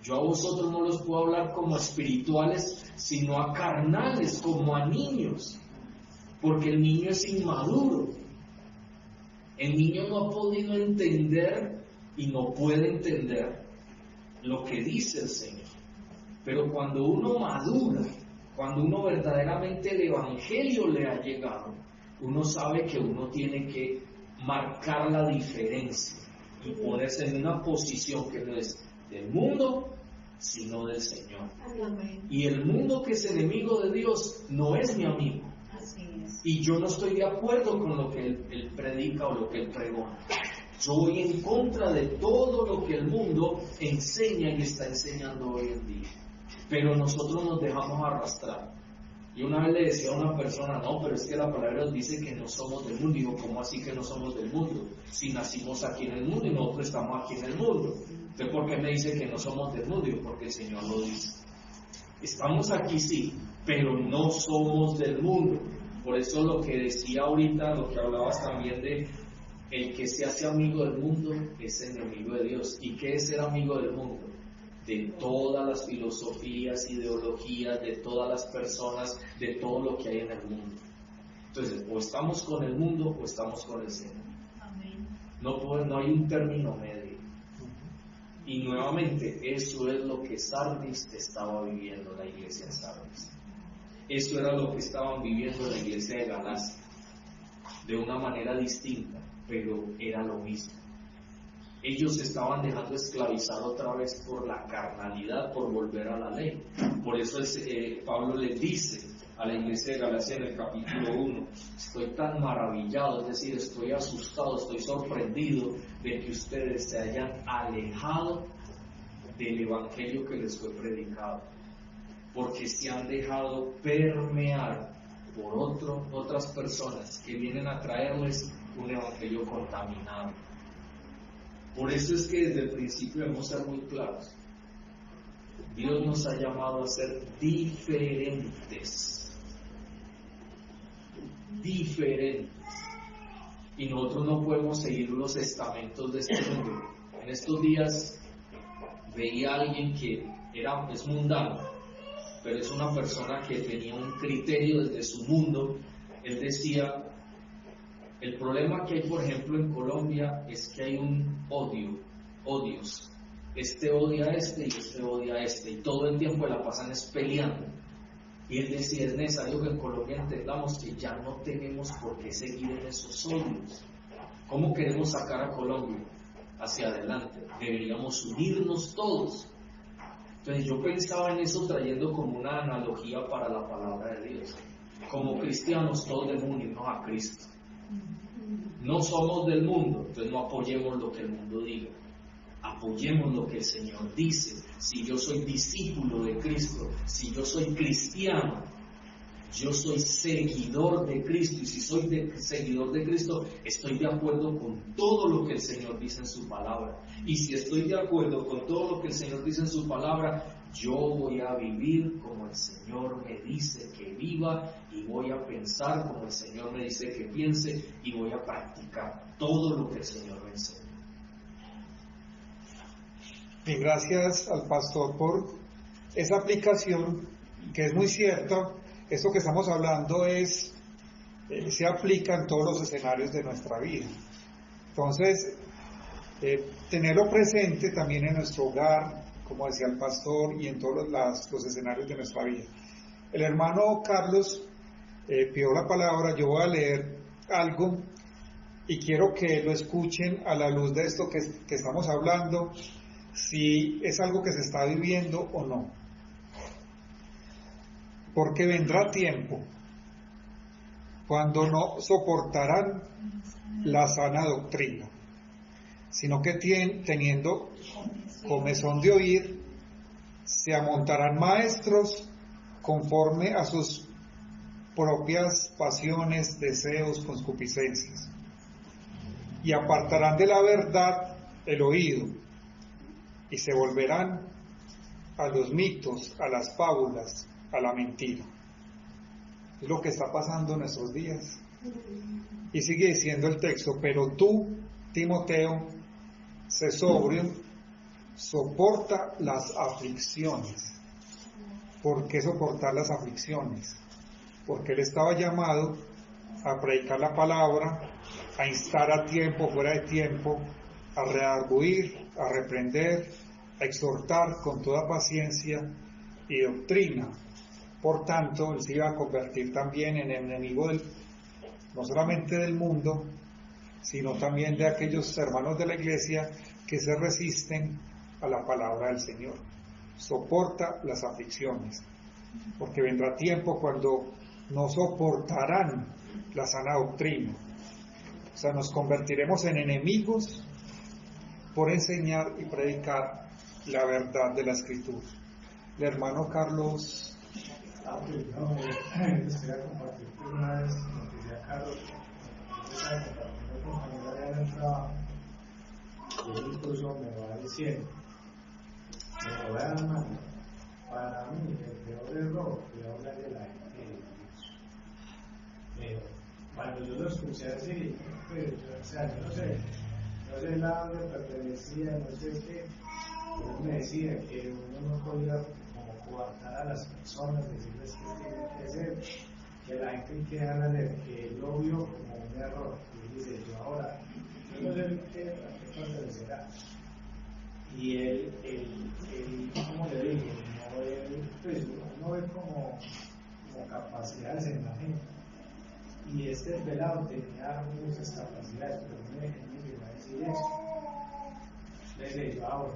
S5: yo a vosotros no los puedo hablar como espirituales, sino a carnales, como a niños, porque el niño es inmaduro. El niño no ha podido entender y no puede entender lo que dice el Señor. Pero cuando uno madura, cuando uno verdaderamente el Evangelio le ha llegado, uno sabe que uno tiene que marcar la diferencia y ponerse en una posición que no es del mundo, sino del Señor.
S4: Amén.
S5: Y el mundo, que es enemigo de Dios, no es mi amigo.
S4: Así es.
S5: Y yo no estoy de acuerdo con lo que él predica o lo que él pregona. Yo voy en contra de todo lo que el mundo enseña y está enseñando hoy en día. Pero nosotros nos dejamos arrastrar. Y una vez le decía a una persona: no, pero es que la palabra nos dice que no somos del mundo. Digo, ¿cómo así que no somos del mundo? Si nacimos aquí en el mundo y nosotros estamos aquí en el mundo. Entonces, ¿por qué me dice que no somos del mundo? Digo, porque el Señor lo dice. Estamos aquí, sí, pero no somos del mundo. Por eso lo que decía ahorita, lo que hablabas también de el que se hace amigo del mundo es enemigo de Dios. ¿Y qué es ser amigo del mundo? De todas las filosofías, ideologías, de todas las personas, de todo lo que hay en el mundo. Entonces, o estamos con el mundo o estamos con el Señor.
S4: Amén.
S5: No hay un término medio. Y nuevamente, eso es lo que Sardis estaba viviendo, la iglesia de Sardis. Eso era lo que estaban viviendo la iglesia de Galacia, de una manera distinta, pero era lo mismo. Ellos se estaban dejando esclavizar otra vez por la carnalidad, por volver a la ley. Por eso Pablo les dice a la iglesia de Galacia en el capítulo 1: estoy tan maravillado, es decir, estoy asustado, estoy sorprendido de que ustedes se hayan alejado del evangelio que les fue predicado, porque se han dejado permear por otras personas que vienen a traerles un evangelio contaminado. Por eso es que desde el principio debemos ser muy claros. Dios nos ha llamado a ser diferentes. Y nosotros no podemos seguir los estamentos de este mundo. En estos días veía a alguien que es mundano, pero es una persona que tenía un criterio desde su mundo. Él decía: el problema que hay, por ejemplo, en Colombia es que hay un odios. Este odia a este y este odia a este, y todo el tiempo la pasan es peleando. Y él decía: es necesario que en Colombia entendamos que ya no tenemos por qué seguir en esos odios. ¿Cómo queremos sacar a Colombia hacia adelante? Deberíamos unirnos todos. Entonces yo pensaba en eso, trayendo como una analogía para la palabra de Dios. Como cristianos todos debemos unirnos a Cristo. No somos del mundo, entonces no apoyemos lo que el mundo diga. Apoyemos lo que el Señor dice. Si yo soy discípulo de Cristo, si yo soy cristiano, yo soy seguidor de Cristo, y si soy seguidor de Cristo, estoy de acuerdo con todo lo que el Señor dice en su palabra. Y si estoy de acuerdo con todo lo que el Señor dice en su palabra, yo voy a vivir como el Señor me dice que viva, y voy a pensar como el Señor me dice que piense, y voy a practicar todo lo que el Señor me enseña.
S3: Y gracias al pastor por esa aplicación, que es muy cierta. Esto que estamos hablando se aplica en todos los escenarios de nuestra vida. Entonces, tenerlo presente también en nuestro hogar, como decía el pastor, y en todos los escenarios de nuestra vida. El hermano Carlos pidió la palabra. Yo voy a leer algo y quiero que lo escuchen a la luz de esto que estamos hablando, si es algo que se está viviendo o no. Porque vendrá tiempo cuando no soportarán la sana doctrina, sino que teniendo comezón de oír, se amontarán maestros conforme a sus propias pasiones, deseos, concupiscencias, y apartarán de la verdad el oído, y se volverán a los mitos, a las fábulas, a la mentira. Es lo que está pasando en nuestros días. Y sigue diciendo el texto, pero tú, Timoteo, sé sobrio, soporta las aflicciones. ¿Por qué soportar las aflicciones? Porque él estaba llamado a predicar la palabra, a instar a tiempo, fuera de tiempo, a redarguir, a reprender, a exhortar con toda paciencia y doctrina. Por tanto, él se iba a convertir también en enemigo no solamente del mundo, sino también de aquellos hermanos de la iglesia que se resisten a la palabra del Señor. Soporta las aflicciones, porque vendrá tiempo cuando no soportarán la sana doctrina. O sea, nos convertiremos en enemigos por enseñar y predicar la verdad de la Escritura. El hermano Carlos.
S2: Les quería compartir una vez lo que decía Carlos. Estaba compartiendo con familia en el trabajo, y él incluso me va diciendo, me voy a dar mano. Para mí, el peor error fue hablar de la gente de Dios. Cuando yo lo escuché así, pues, o sea, yo no sé la dónde pertenecía, no sé qué, él me decía que uno no podía como coartar a las personas, decirles qué tienen que hacer, que la gente que habla de que él lo vio como un error. Y él dice, yo ahora, yo no sé a qué pertenecerá. Y él, ¿cómo le digo? Pues uno ve como capacidades en la gente. Y este pelado tenía muchas capacidades, pero no me llegó a decir eso. Le dije yo, ahora,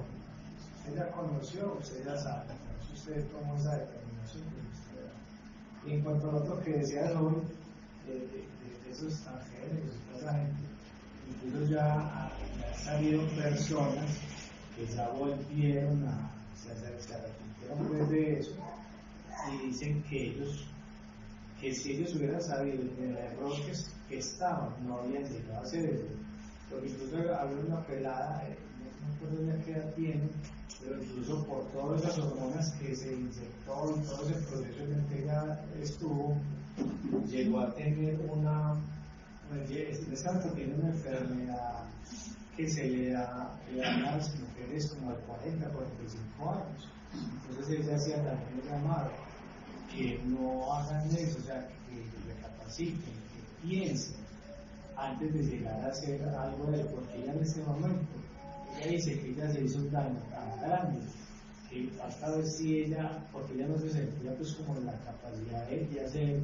S2: usted ya conoció, usted ya sabe, entonces usted tomó esa determinación que usted da. Y en cuanto a lo otro que decías hoy, de esos extranjeros, de esa gente, incluso ya han salido personas que ya volvieron se arrepintieron pues de eso, y dicen que si ellos hubieran sabido en el error que estaban, no habían llegado a hacer eso. Porque incluso había una pelada, no recuerdo ya qué edad tiene, pero incluso por todas esas hormonas que se inyectó y todo ese proceso en el que ella estuvo, llegó a tener tiene una enfermedad que se le da a las mujeres como de 40, 45 años. Entonces ella hacía también el llamado, que no hagan eso, o sea, que recapaciten, que piensen antes de llegar a hacer algo de él, porque ella en este momento, ella dice que ella se hizo un daño tan grande, que hasta ver si ella, porque ella no se sentía pues como en la capacidad de hacer,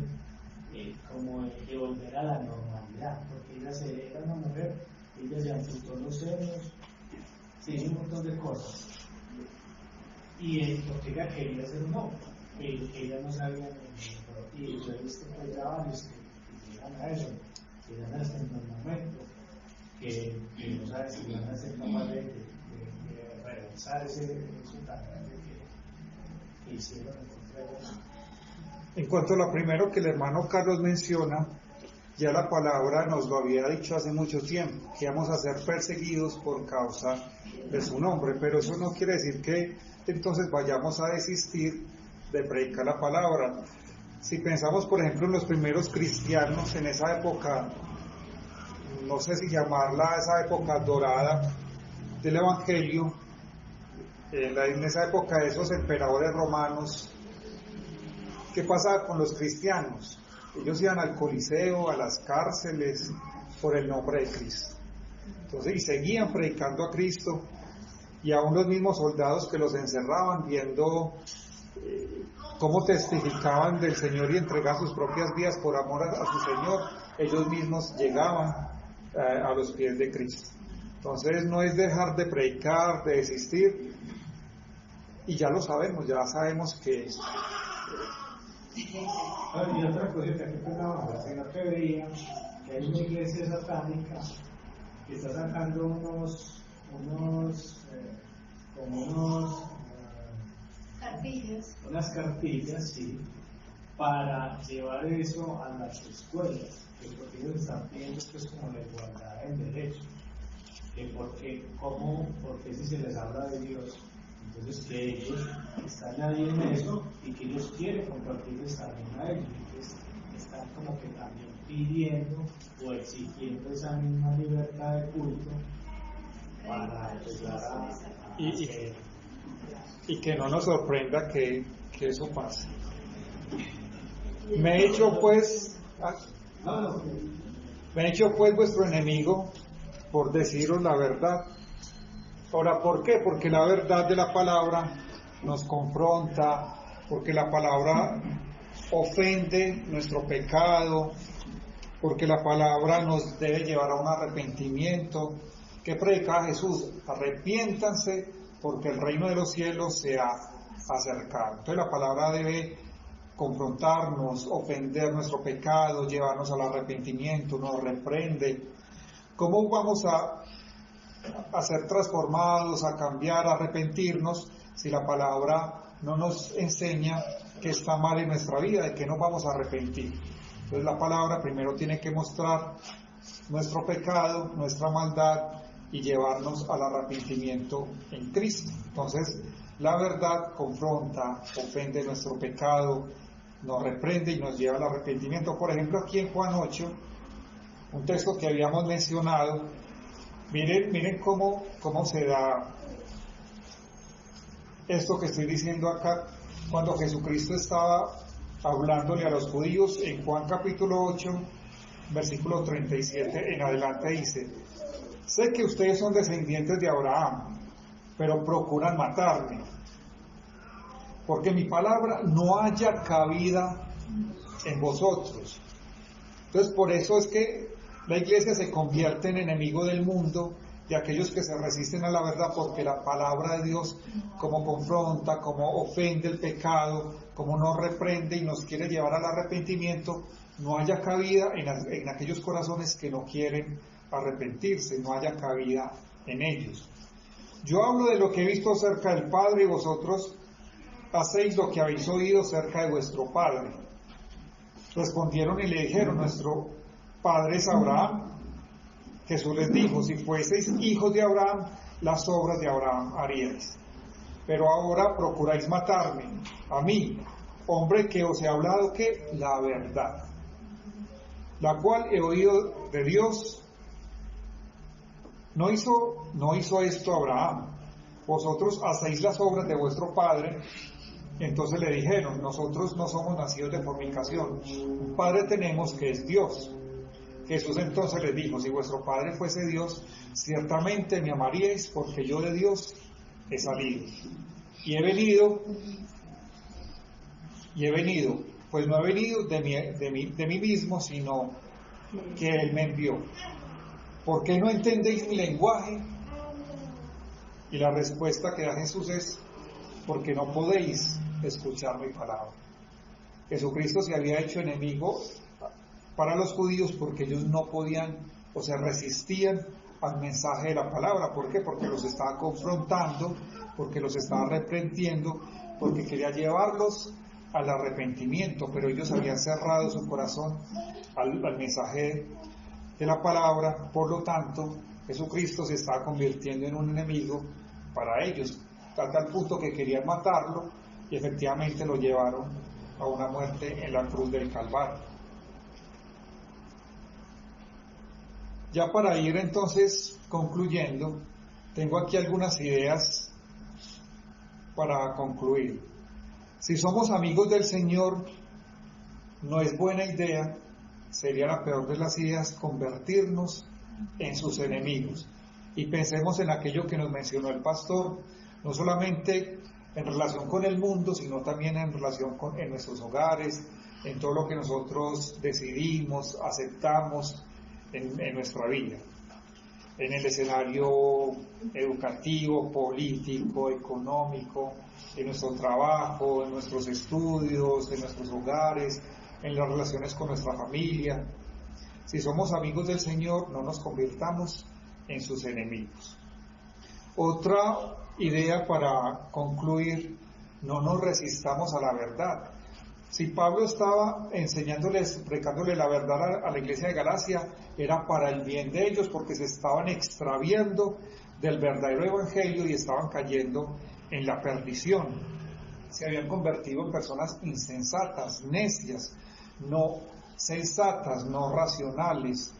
S2: como de volver a la normalidad, porque ella era una mujer, ella se amputó los senos, se hizo un montón de cosas, y porque ella quería ser un hombre, ella no sabía, y yo he visto pues ya varios que llegan a eso, que llegan hasta en el momento, que no saben si van a ser capaces de realizar eso tan grande que hicieron en contra de.
S3: En cuanto a lo primero que el hermano Carlos menciona, ya la palabra nos lo había dicho hace mucho tiempo, que íbamos a ser perseguidos por causa de su nombre, pero eso no quiere decir que entonces vayamos a desistir de predicar la palabra. Si pensamos, por ejemplo, en los primeros cristianos en esa época, no sé si llamarla esa época dorada del Evangelio, en esa época de esos emperadores romanos, ¿qué pasaba con los cristianos? Ellos iban al Coliseo, a las cárceles, por el nombre de Cristo. Entonces, y seguían predicando a Cristo, y aún los mismos soldados que los encerraban, viendo cómo testificaban del Señor y entregaban sus propias vidas por amor a su Señor, ellos mismos llegaban a los pies de Cristo. Entonces, no es dejar de predicar, de desistir, y ya lo sabemos, ya sabemos que
S2: y otra cosita que pensaba, sino que veía que hay una iglesia satánica que está sacando unas cartillas, sí, para llevar eso a las escuelas, que porque ellos están pidiendo pues como la igualdad en derechos, que porque si se les habla de Dios, entonces que ellos están ahí en eso y que ellos quieren compartirles también a ellos. Entonces, como que también pidiendo o exigiendo esa misma libertad de culto para empezar a hacer.
S3: Y que no nos sorprenda que eso pase. Me he hecho pues vuestro enemigo por deciros la verdad. Ahora, ¿por qué? Porque la verdad de la palabra nos confronta, porque la palabra ofende nuestro pecado, porque la palabra nos debe llevar a un arrepentimiento. ¿Qué predicaba Jesús? Arrepiéntanse porque el reino de los cielos se ha acercado. Entonces la palabra debe confrontarnos, ofender nuestro pecado, llevarnos al arrepentimiento, nos reprende. ¿Cómo vamos a ser transformados, a cambiar, a arrepentirnos si la palabra no nos enseña que está mal en nuestra vida, de que nos vamos a arrepentir? Entonces la palabra primero tiene que mostrar nuestro pecado, nuestra maldad y llevarnos al arrepentimiento en Cristo. Entonces la verdad confronta, ofende nuestro pecado, nos reprende y nos lleva al arrepentimiento. Por ejemplo, aquí en Juan 8, un texto que habíamos mencionado, miren cómo se da esto que estoy diciendo acá, cuando Jesucristo estaba hablándole a los judíos en Juan capítulo 8, versículo 37 en adelante dice: sé que ustedes son descendientes de Abraham, pero procuran matarme, porque mi palabra no haya cabida en vosotros. Entonces por eso es que la iglesia se convierte en enemigo del mundo, de aquellos que se resisten a la verdad, porque la palabra de Dios como confronta, como ofende el pecado, como nos reprende y nos quiere llevar al arrepentimiento, no haya cabida en aquellos corazones que no quieren arrepentirse, no haya cabida en ellos. Yo hablo de lo que he visto acerca del Padre y vosotros hacéis lo que habéis oído cerca de vuestro Padre. Respondieron y le dijeron: nuestro Padre es Abraham. Jesús les dijo: si fueseis hijos de Abraham, las obras de Abraham haríais. Pero ahora procuráis matarme, a mí, hombre que os he hablado que la verdad, la cual he oído de Dios. No hizo esto Abraham. Vosotros hacéis las obras de vuestro padre. Entonces le dijeron: nosotros no somos nacidos de fornicación, un padre tenemos que es Dios. Jesús entonces les dijo: si vuestro padre fuese Dios, ciertamente me amaríais, porque yo de Dios he salido. Y he venido, pues no he venido de mí mismo, sino que Él me envió. ¿Por qué no entendéis mi lenguaje? Y la respuesta que da Jesús es: porque no podéis escuchar mi palabra. Jesucristo se había hecho enemigo para los judíos porque ellos no podían o se resistían al mensaje de la palabra. ¿Por qué? Porque los estaba confrontando, porque los estaba reprendiendo, porque quería llevarlos al arrepentimiento, pero ellos habían cerrado su corazón al mensaje de la palabra. Por lo tanto, Jesucristo se estaba convirtiendo en un enemigo para ellos, a tal punto que querían matarlo y efectivamente lo llevaron a una muerte en la cruz del Calvario. Ya para ir entonces concluyendo, tengo aquí algunas ideas para concluir. Si somos amigos del Señor, no es buena idea, sería la peor de las ideas, convertirnos en sus enemigos. Y pensemos en aquello que nos mencionó el pastor, no solamente en relación con el mundo, sino también en relación en nuestros hogares, en todo lo que nosotros decidimos, aceptamos en nuestra vida, en el escenario educativo, político, económico, en nuestro trabajo, en nuestros estudios, en nuestros hogares, en las relaciones con nuestra familia. Si somos amigos del Señor, no nos convirtamos en sus enemigos. Otra idea para concluir: no nos resistamos a la verdad. Si Pablo estaba enseñándoles, predicándole la verdad a la iglesia de Galacia, era para el bien de ellos, porque se estaban extraviando del verdadero evangelio y estaban cayendo en la perdición. Se habían convertido en personas insensatas, necias, no sensatas, no racionales,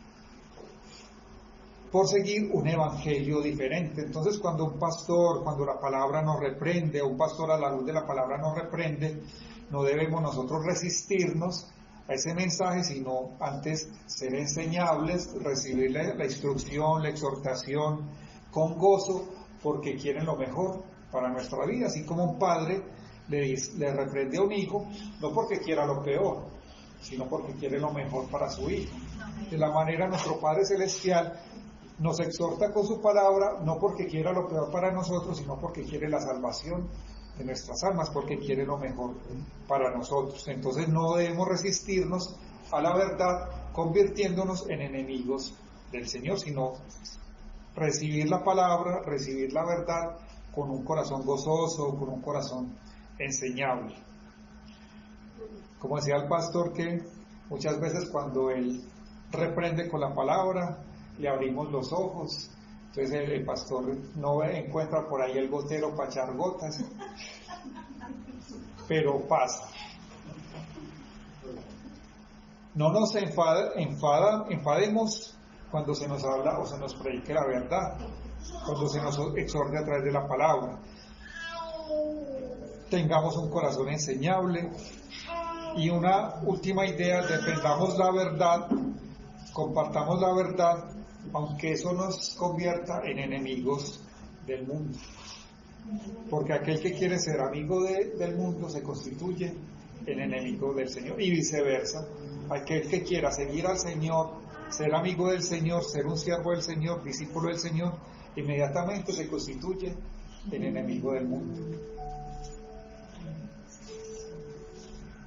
S3: por seguir un evangelio diferente. Entonces, cuando un pastor, cuando la palabra nos reprende, o un pastor a la luz de la palabra nos reprende, no debemos nosotros resistirnos a ese mensaje, sino antes ser enseñables, recibir la instrucción, la exhortación con gozo, porque quieren lo mejor para nuestra vida. Así como un padre le reprende a un hijo, no porque quiera lo peor, sino porque quiere lo mejor para su hijo. De la manera, nuestro Padre Celestial nos exhorta con su palabra, no porque quiera lo peor para nosotros, sino porque quiere la salvación de nuestras almas, porque quiere lo mejor para nosotros. Entonces no debemos resistirnos a la verdad convirtiéndonos en enemigos del Señor, sino recibir la palabra, recibir la verdad con un corazón gozoso, con un corazón enseñable. Como decía el pastor, que muchas veces cuando él reprende con la palabra, le abrimos los ojos. Entonces el pastor no encuentra por ahí el gotero para echar gotas, pero pasa. No nos enfademos cuando se nos habla o se nos predique la verdad, cuando se nos exhorte a través de la palabra. Tengamos un corazón enseñable. Y una última idea: defendamos la verdad, compartamos la verdad, aunque eso nos convierta en enemigos del mundo. Porque aquel que quiere ser amigo del mundo se constituye en enemigo del Señor, y viceversa. Aquel que quiera seguir al Señor, ser amigo del Señor, ser un siervo del Señor, discípulo del Señor, inmediatamente se constituye en enemigo del mundo.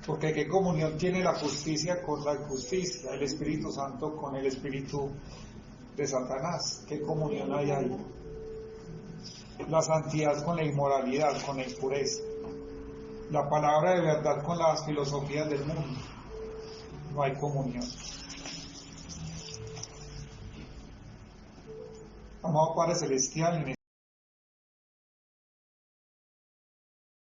S3: Porque ¿qué comunión tiene la justicia con la injusticia? El Espíritu Santo con el espíritu de Satanás. ¿Qué comunión hay ahí? La santidad con la inmoralidad, con la impureza. La palabra de verdad con las filosofías del mundo. No hay comunión. Amado Padre Celestial, en